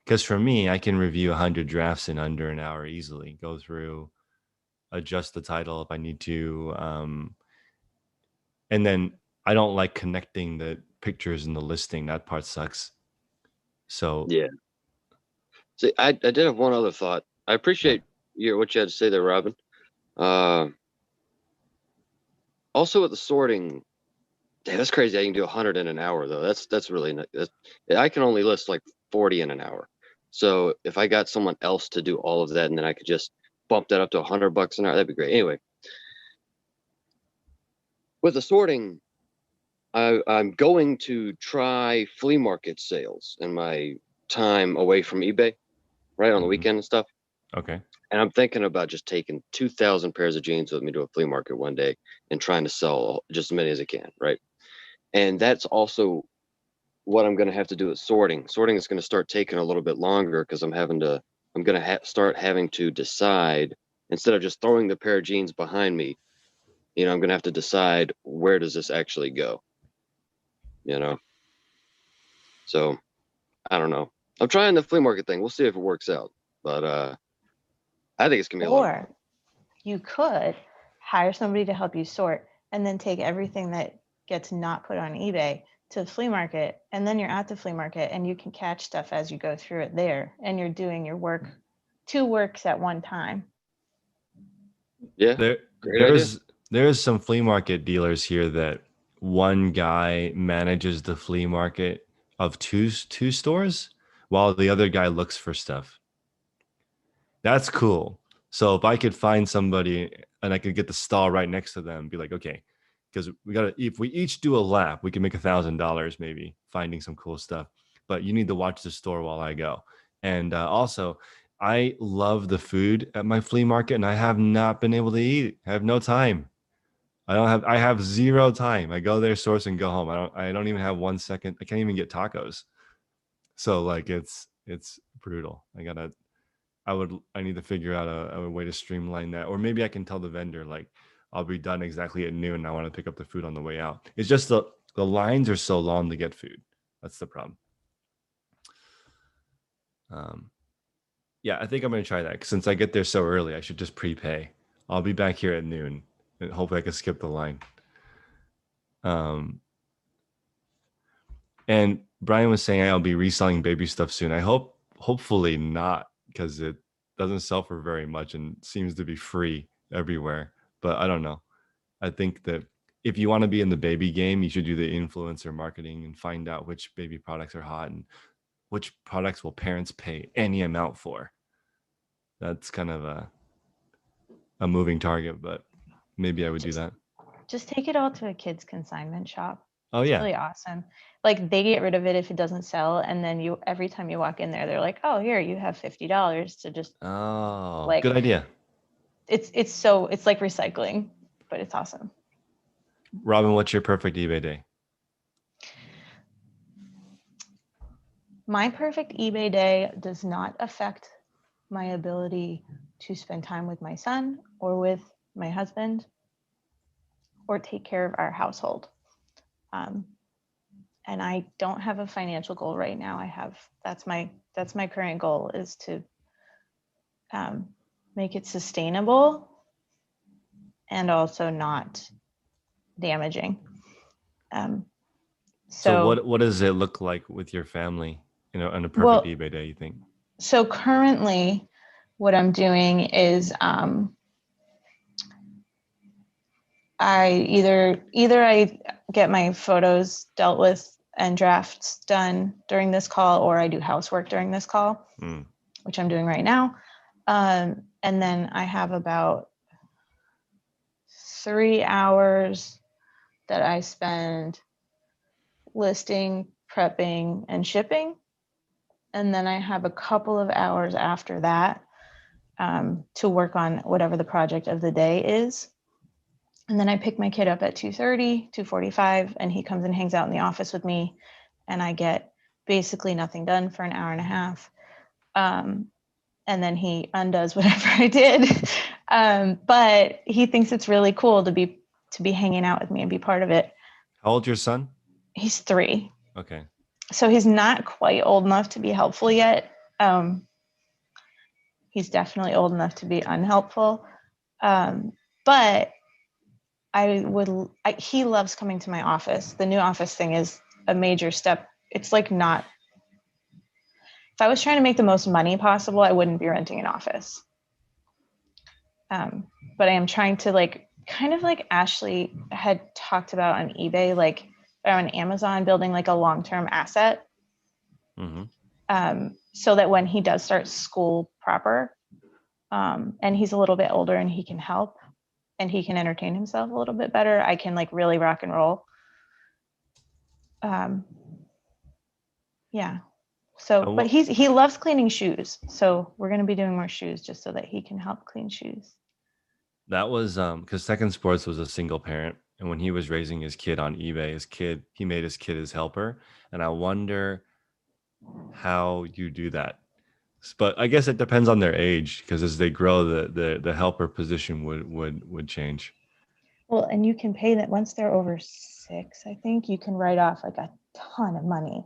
Speaker 1: because for me, I can review 100 drafts in under an hour easily. Go through, adjust the title if I need to, and then I don't like connecting the pictures in the listing. That part sucks. So
Speaker 10: yeah. See, I did have one other thought. I appreciate what you had to say there, Robin. Also with the sorting, damn, that's crazy. I can do 100 in an hour though. That's really I can only list like 40 in an hour. So if I got someone else to do all of that, and then I could just bump that up to $100 an hour, that'd be great. Anyway, with the sorting, I'm going to try flea market sales in my time away from eBay, right on the weekend and stuff.
Speaker 1: Okay.
Speaker 10: And I'm thinking about just taking 2,000 pairs of jeans with me to a flea market one day and trying to sell just as many as I can, right? And that's also what I'm going to have to do with sorting. Sorting is going to start taking a little bit longer because I'm going to start having to decide, instead of just throwing the pair of jeans behind me, you know, I'm going to have to decide, where does this actually go? You know? So I don't know. I'm trying the flea market thing. We'll see if it works out. But I think it's going to be a lot of fun.
Speaker 8: Or you could hire somebody to help you sort and then take everything that gets not put on eBay to the flea market, and then you're at the flea market and you can catch stuff as you go through it there, and you're doing your work, two works at one time.
Speaker 10: Yeah,
Speaker 1: there's some flea market dealers here that one guy manages the flea market of two stores while the other guy looks for stuff. That's cool. So if I could find somebody and I could get the stall right next to them, be like, okay, because if we each do a lap, we can make $1,000 maybe finding some cool stuff. But you need to watch the store while I go. And also, I love the food at my flea market, and I have not been able to eat. I have no time. I have zero time. I go there, source, and go home. I don't even have 1 second. I can't even get tacos. So like it's brutal. I need to figure out a way to streamline that. Or maybe I can tell the vendor, like, I'll be done exactly at noon and I want to pick up the food on the way out. It's just the lines are so long to get food. That's the problem. Yeah, I think I'm going to try that. Since I get there so early, I should just prepay. I'll be back here at noon And hopefully I can skip the line. And Brian was saying I'll be reselling baby stuff soon. Hopefully not, because it doesn't sell for very much and seems to be free everywhere. But I don't know. I think that if you want to be in the baby game, you should do the influencer marketing and find out which baby products are hot and which products will parents pay any amount for. That's kind of a moving target, but maybe I would do that.
Speaker 8: Just take it all to a kid's consignment shop.
Speaker 1: Oh
Speaker 8: It's
Speaker 1: yeah.
Speaker 8: really awesome. Like they get rid of it if it doesn't sell, and then you every time you walk in there, they're like, "Oh, here you have $50 to just."
Speaker 1: Oh,
Speaker 8: like,
Speaker 1: good idea.
Speaker 8: It's like recycling, but it's awesome.
Speaker 1: Robin, what's your perfect eBay day?
Speaker 8: My perfect eBay day does not affect my ability to spend time with my son or with my husband or take care of our household. And I don't have a financial goal right now. That's my current goal, is to make it sustainable and also not damaging.
Speaker 1: So what does it look like with your family, on a perfect eBay day, you think?
Speaker 8: So currently what I'm doing is I either I get my photos dealt with and drafts done during this call, or I do housework during this call, which I'm doing right now. And then I have about 3 hours that I spend listing, prepping, and shipping. And then I have a couple of hours after that to work on whatever the project of the day is. And then I pick my kid up at 2:30, 2:45, and he comes and hangs out in the office with me. And I get basically nothing done for an hour and a half. And then he undoes whatever I did. But he thinks it's really cool to be hanging out with me and be part of it.
Speaker 1: How old's your son?
Speaker 8: He's 3.
Speaker 1: Okay.
Speaker 8: So he's not quite old enough to be helpful yet. He's definitely old enough to be unhelpful. But he loves coming to my office. The new office thing is a major step. It's like not, if I was trying to make the most money possible, I wouldn't be renting an office. But I am trying to kind of like Ashley had talked about on eBay, or on Amazon, building like a long-term asset. So that when he does start school proper, and he's a little bit older and he can help and he can entertain himself a little bit better, I can really rock and roll. Yeah. So, but he loves cleaning shoes. So we're going to be doing more shoes just so that he can help clean shoes.
Speaker 1: That was because Second Sports was a single parent. And when he was raising his kid on eBay, he made his kid his helper. And I wonder how you do that. But I guess it depends on their age, because as they grow, the helper position would change.
Speaker 8: Well, and you can pay that once they're over 6, I think you can write off like a ton of money.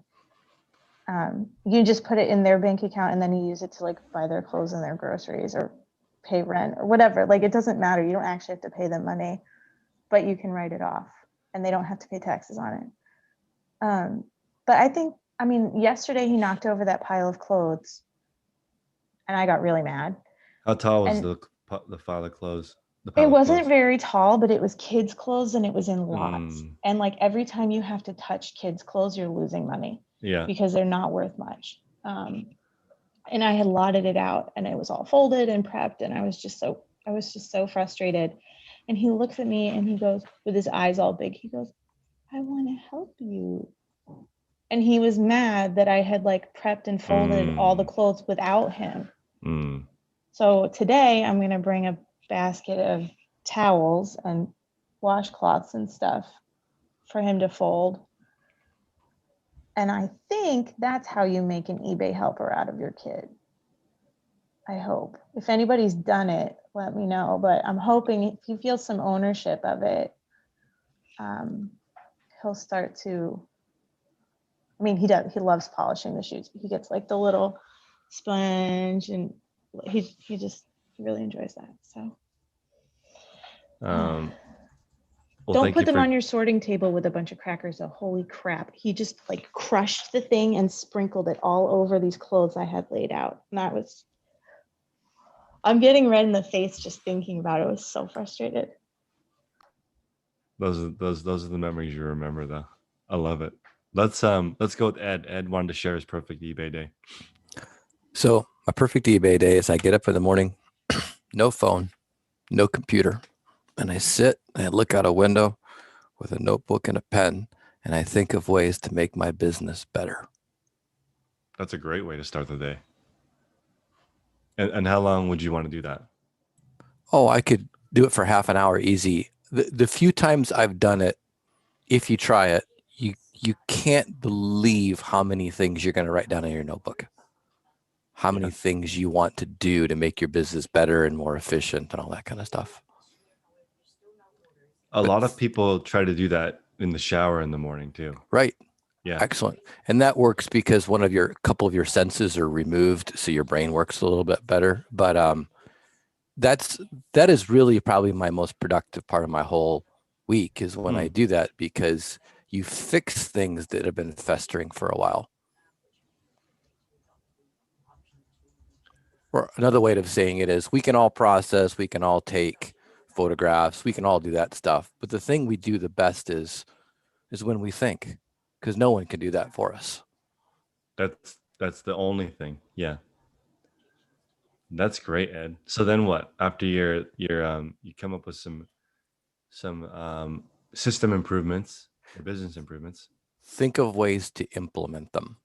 Speaker 8: You just put it in their bank account and then you use it to buy their clothes and their groceries or pay rent or whatever. It doesn't matter. You don't actually have to pay them money, but you can write it off and they don't have to pay taxes on it. But yesterday he knocked over that pile of clothes and I got really mad.
Speaker 1: How tall was the pile of clothes?
Speaker 8: It wasn't very tall, but it was kids' clothes and it was in lots. And every time you have to touch kids' clothes, you're losing money.
Speaker 1: Yeah.
Speaker 8: Because they're not worth much. And I had lotted it out and it was all folded and prepped. And I was just so frustrated. And he looks at me and he goes, with his eyes all big, he goes, "I want to help you." And he was mad that I had prepped and folded all the clothes without him. So today I'm going to bring a basket of towels and washcloths and stuff for him to fold. And I think that's how you make an eBay helper out of your kid. I hope. If anybody's done it, let me know. But I'm hoping if he feels some ownership of it, he'll start to, he loves polishing the shoes. He gets the little sponge and he really enjoys that. So
Speaker 1: Well,
Speaker 8: Don't
Speaker 1: thank
Speaker 8: put
Speaker 1: you
Speaker 8: them
Speaker 1: for
Speaker 8: on your sorting table with a bunch of crackers. Though. Holy crap. He just like crushed the thing and sprinkled it all over these clothes I had laid out. And I'm getting red in the face just thinking about it. I was so frustrated.
Speaker 1: those are the memories you remember though. I love it. Let's go with Ed. Ed wanted to share his perfect eBay day.
Speaker 9: So my perfect eBay day is I get up in the morning, no phone, no computer, and I sit and I look out a window with a notebook and a pen, and I think of ways to make my business better.
Speaker 1: That's a great way to start the day. And how long would you want to do that?
Speaker 9: Oh, I could do it for half an hour easy. The few times I've done it, if you try it, you can't believe how many things you're going to write down in your notebook. How many things you want to do to make your business better and more efficient and all that kind of stuff.
Speaker 1: A lot of people try to do that in the shower in the morning too.
Speaker 9: Right.
Speaker 1: Yeah.
Speaker 9: Excellent. And that works because couple of your senses are removed, so your brain works a little bit better. But that is really probably my most productive part of my whole week is when I do that, because you fix things that have been festering for a while. Or another way of saying it is we can all process, we can all take photographs, we can all do that stuff. But the thing we do the best is when we think, because no one can do that for us.
Speaker 1: That's the only thing. Yeah. That's great, Ed. So then what? After you come up with some system improvements or business improvements.
Speaker 9: Think of ways to implement them.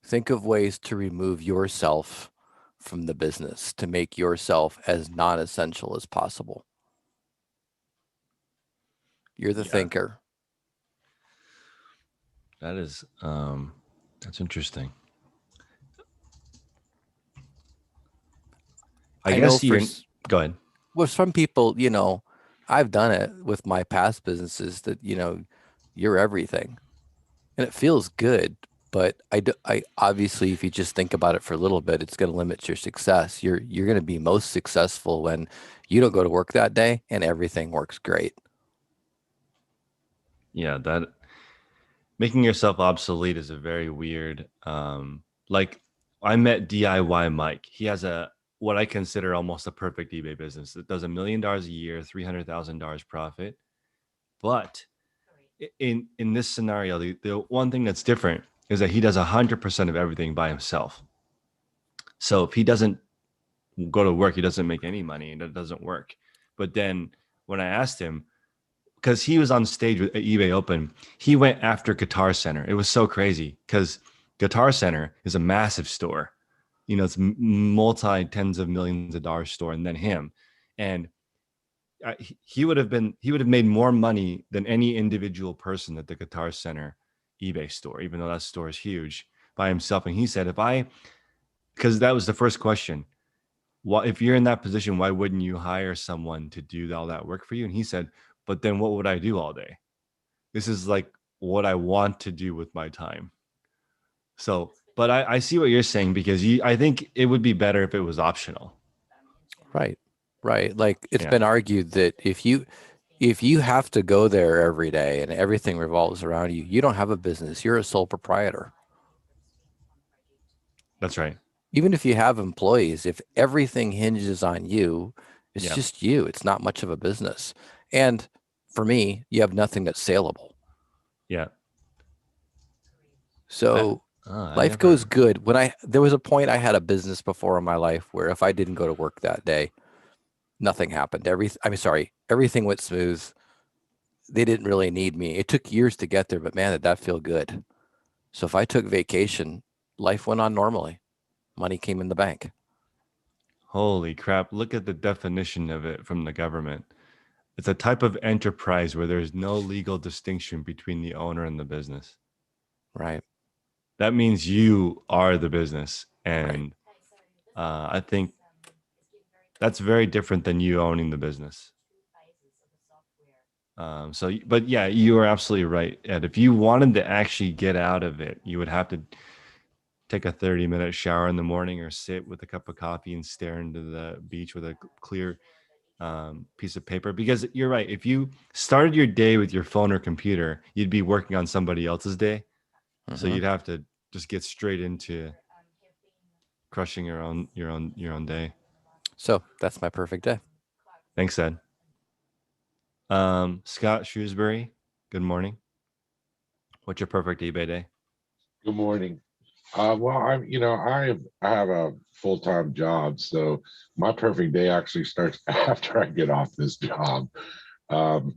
Speaker 9: Think of ways to remove yourself from the business, to make yourself as non-essential as possible. You're the thinker.
Speaker 1: That is that's interesting. I guess go ahead.
Speaker 9: Well, some people, I've done it with my past businesses that, you're everything and it feels good. But I obviously, if you just think about it for a little bit, it's going to limit your success. You're going to be most successful when you don't go to work that day and everything works great.
Speaker 1: Yeah, that making yourself obsolete is a very weird. Like I met DIY Mike. He has what I consider almost a perfect eBay business. It does $1 million a year, $300,000 profit. But in this scenario, the one thing that's different is that he does 100% of everything by himself. So if he doesn't go to work, he doesn't make any money, and it doesn't work. But then when I asked him, because he was on stage with eBay Open, he went after Guitar Center. It was so crazy because Guitar Center is a massive store. It's multi tens of millions of dollars store, and then him, and he would have made more money than any individual person at the Guitar Center eBay store, even though that store is huge, by himself. And he said, because that was the first question. If you're in that position, why wouldn't you hire someone to do all that work for you? And he said, but then what would I do all day? This is like what I want to do with my time. So, but I see what you're saying, because I think it would be better if it was optional.
Speaker 9: Right. Like it's been argued that if you have to go there every day and everything revolves around you, you don't have a business. You're a sole proprietor.
Speaker 1: That's right.
Speaker 9: Even if you have employees, if everything hinges on you, it's just you. It's not much of a business. And for me, you have nothing that's saleable.
Speaker 1: Yeah.
Speaker 9: So life goes good. There was a point I had a business before in my life where if I didn't go to work that day, nothing happened. Everything went smooth. They didn't really need me. It took years to get there, but man, did that feel good. So if I took vacation, life went on normally. Money came in the bank.
Speaker 1: Holy crap. Look at the definition of it from the government. It's a type of enterprise where there's no legal distinction between the owner and the business.
Speaker 9: Right.
Speaker 1: That means you are the business. And I think that's very different than you owning the business. But yeah, you are absolutely right, Ed. If you wanted to actually get out of it, you would have to take a 30-minute shower in the morning or sit with a cup of coffee and stare into the beach with a clear piece of paper, because you're right. If you started your day with your phone or computer, you'd be working on somebody else's day. So you'd have to just get straight into crushing your own day.
Speaker 11: So that's my perfect day.
Speaker 1: Thanks, Ed. Scott Shrewsbury, good morning. What's your perfect eBay day?
Speaker 12: Good morning. Well, I have a full-time job, so my perfect day actually starts after I get off this job. And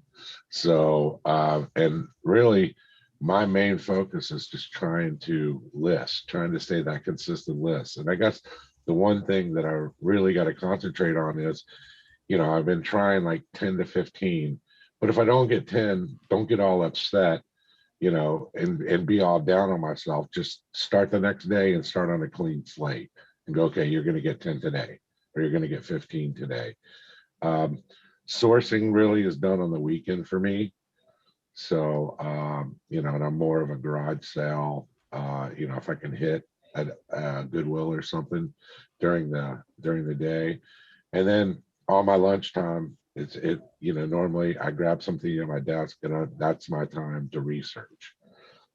Speaker 12: really, my main focus is just trying to stay that consistent list. And I guess the one thing that I really got to concentrate on is, I've been trying like 10 to 15, but if I don't get 10, don't get all upset, and be all down on myself. Just start the next day and start on a clean slate and go, okay, you're going to get 10 today, or you're going to get 15 today. Sourcing really is done on the weekend for me. So, and I'm more of a garage sale, if I can hit a Goodwill or something during the day. And then on my lunchtime, normally I grab something at my desk and that's my time to research.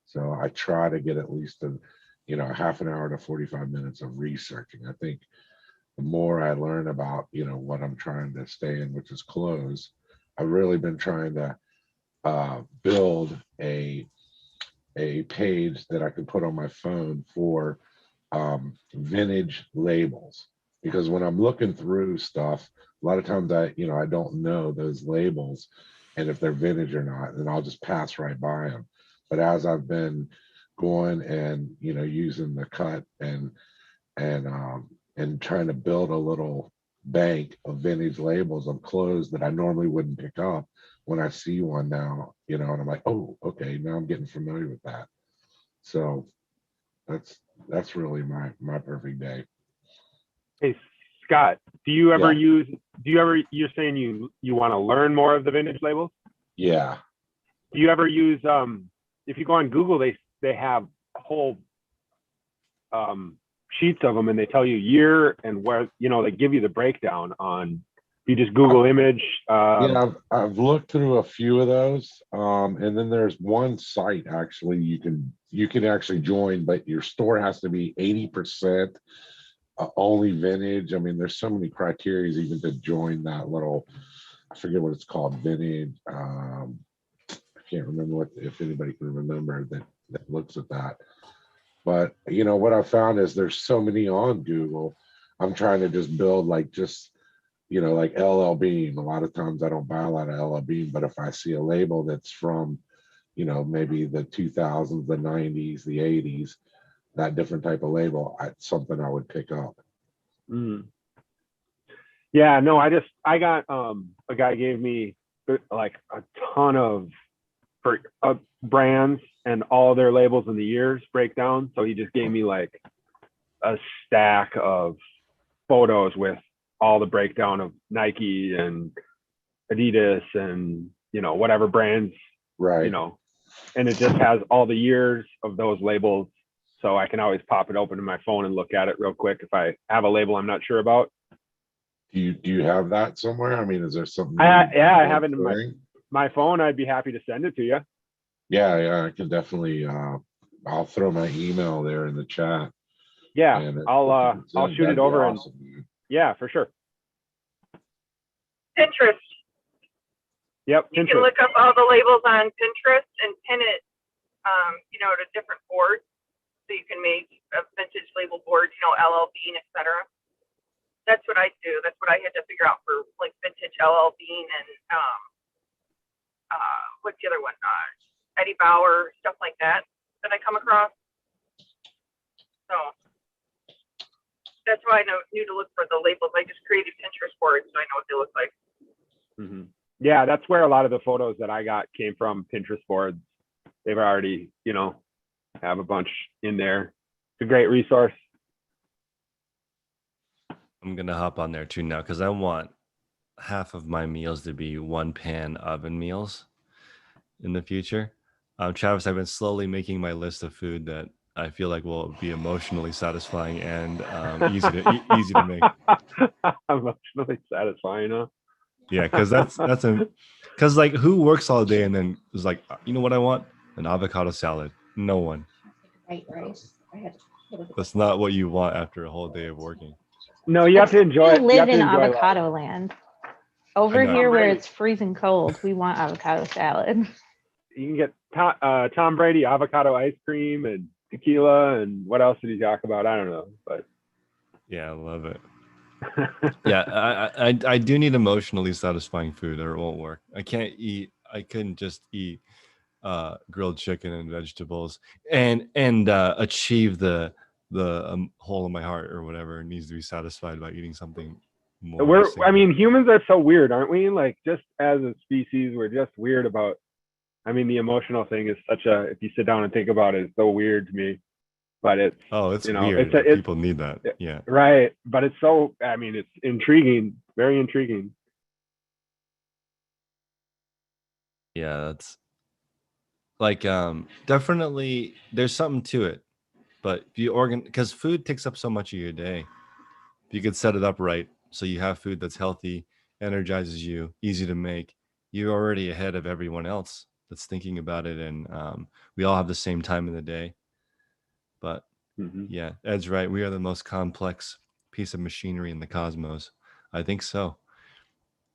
Speaker 12: So I try to get at least a half an hour to 45 minutes of researching. I think the more I learn about, what I'm trying to stay in, which is clothes, I've really been trying to build a page that I can put on my phone for vintage labels, because when I'm looking through stuff, a lot of times I don't know those labels and if they're vintage or not, and I'll just pass right by them. But as I've been going and using the cut and trying to build a little bank of vintage labels of clothes that I normally wouldn't pick up, when I see one now, and I'm like, oh, okay, now I'm getting familiar with that. So that's really my perfect day.
Speaker 4: Hey, Scott, you're saying you want to learn more of the vintage labels?
Speaker 12: Yeah.
Speaker 4: Do you ever use, if you go on Google, they have whole sheets of them, and they tell you year and where, they give you the breakdown on, you just Google image.
Speaker 12: I've looked through a few of those. And then there's one site actually you can actually join, but your store has to be 80% only vintage. I mean, there's so many criteria even to join that little, I forget what it's called, vintage. I can't remember if anybody can remember that looks at that. But what I found is there's so many on Google. I'm trying to just build like LL Bean. A lot of times I don't buy a lot of LL Bean, but if I see a label that's from, maybe the 2000s, the 90s, the 80s, that different type of label, it's something I would pick up.
Speaker 4: Yeah, no, I got, a guy gave me like a ton of brands and all their labels and the years breakdown. So he just gave me like a stack of photos with all the breakdown of Nike and Adidas and, whatever brands,
Speaker 12: right.
Speaker 4: And it just has all the years of those labels. So I can always pop it open to my phone and look at it real quick if I have a label I'm not sure about.
Speaker 12: Do you have that somewhere? I mean, is there something?
Speaker 4: I have it in my phone. I'd be happy to send it to you.
Speaker 12: Yeah, I can definitely. I'll throw my email there in the chat.
Speaker 4: Yeah, I'll shoot it over
Speaker 12: awesome,
Speaker 4: and yeah, for sure.
Speaker 13: Pinterest.
Speaker 4: Yep.
Speaker 13: You can look up all the labels on Pinterest and pin it, to different boards. So you can make a vintage label board, LL Bean, etc. That's what I do. That's what I had to figure out for like vintage LL Bean and what's the other one? Eddie Bauer, stuff like that I come across. So that's why I knew to look for the labels. I just created Pinterest boards so I know what they look like.
Speaker 4: Mm-hmm. Yeah, that's where a lot of the photos that I got came from, Pinterest boards. They've already, have a bunch in there. It's a great resource.
Speaker 1: I'm going to hop on there too now because I want half of my meals to be one pan oven meals in the future. Travis, I've been slowly making my list of food that I feel like will be emotionally satisfying and easy to make.
Speaker 4: Emotionally satisfying, huh?
Speaker 1: Yeah, because because like who works all day and then is like, you know what I want? An avocado salad. No one.
Speaker 8: Right.
Speaker 1: That's not what you want after a whole day of working.
Speaker 4: No, you have to enjoy
Speaker 8: We
Speaker 4: it. You
Speaker 8: live
Speaker 4: have to
Speaker 8: in
Speaker 4: enjoy life.
Speaker 8: avocado land. Over
Speaker 1: know.
Speaker 8: here where
Speaker 4: Brady.
Speaker 8: it's freezing cold, we want avocado salad.
Speaker 4: You can get Tom Brady avocado ice cream and tequila, and what else did he talk about? I don't know, but
Speaker 1: Yeah, I love it. Yeah, I do need emotionally satisfying food or it won't work. I couldn't just eat grilled chicken and vegetables and achieve the hole in my heart or whatever. It needs to be satisfied by eating something more.
Speaker 4: I mean, humans are so weird, aren't we? Like, just as a species, we're just weird about. I mean, the emotional thing is such a. If you sit down and think about it, it's so weird to me. But it's
Speaker 1: it's
Speaker 4: you know,
Speaker 1: weird.
Speaker 4: it's
Speaker 1: People need that. Yeah.
Speaker 4: Right, but it's so. I mean, it's intriguing, very intriguing.
Speaker 1: Yeah, that's like definitely there's something to it. But if you because food takes up so much of your day. If you could set it up right so you have food that's healthy, energizes you, easy to make, you're already ahead of everyone else that's thinking about it. And we all have the same time in the day. But yeah, Ed's right. We are the most complex piece of machinery in the cosmos. I think so.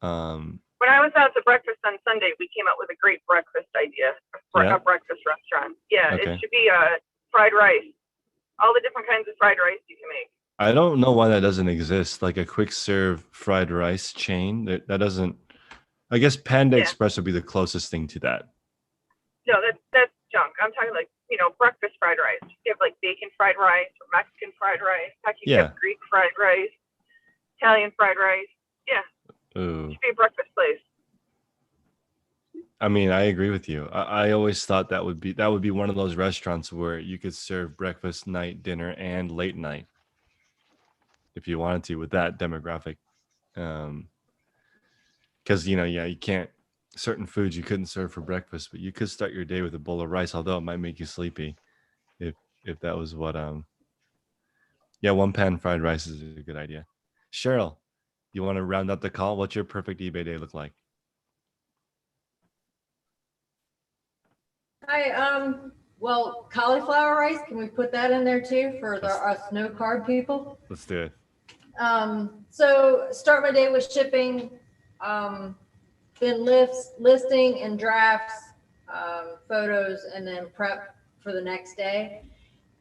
Speaker 13: When I was out to breakfast on Sunday, we came up with a great breakfast idea, a breakfast restaurant. Yeah,
Speaker 1: Okay.
Speaker 13: It should be fried rice, all the different kinds of fried rice you can make.
Speaker 1: I don't know why that doesn't exist. Like a quick serve fried rice chain that doesn't. I guess Panda Express would be the closest thing to that.
Speaker 13: No, that's junk. I'm talking like breakfast fried rice. You have like bacon fried rice or Mexican fried rice. Heck, you have Greek fried rice, Italian fried rice. Yeah.
Speaker 1: Ooh.
Speaker 13: It should be a breakfast place.
Speaker 1: I mean, I agree with you. I always thought that would be one of those restaurants where you could serve breakfast, night, dinner, and late night if you wanted to with that demographic. Because you can't certain foods you couldn't serve for breakfast, but you could start your day with a bowl of rice, although it might make you sleepy if that was what one pan fried rice is a good idea. Cheryl, you want to round out the call? What's your perfect eBay day look like?
Speaker 14: Hi, well, cauliflower rice, can we put that in there too for us no carb people?
Speaker 1: Let's do it.
Speaker 14: So start my day with shipping, then listing and drafts, photos, and then prep for the next day.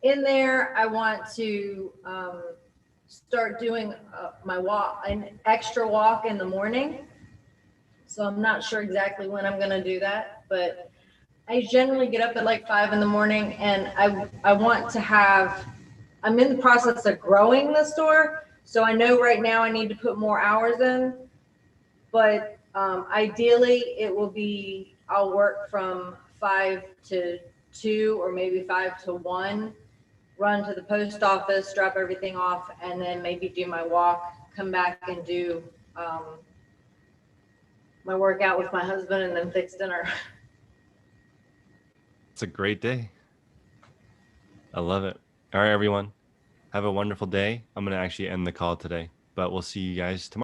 Speaker 14: In there, I want to start doing my walk, an extra walk in the morning. So I'm not sure exactly when I'm gonna do that, but I generally get up at like 5 in the morning, and I want to I'm in the process of growing the store. So I know right now I need to put more hours in, but ideally it will be, I'll work from 5 to 2 or maybe 5 to 1, run to the post office, drop everything off, and then maybe do my walk, come back and do my workout with my husband, and then fix dinner.
Speaker 1: It's a great day. I love it. All right, everyone. Have a wonderful day. I'm going to actually end the call today, but we'll see you guys tomorrow.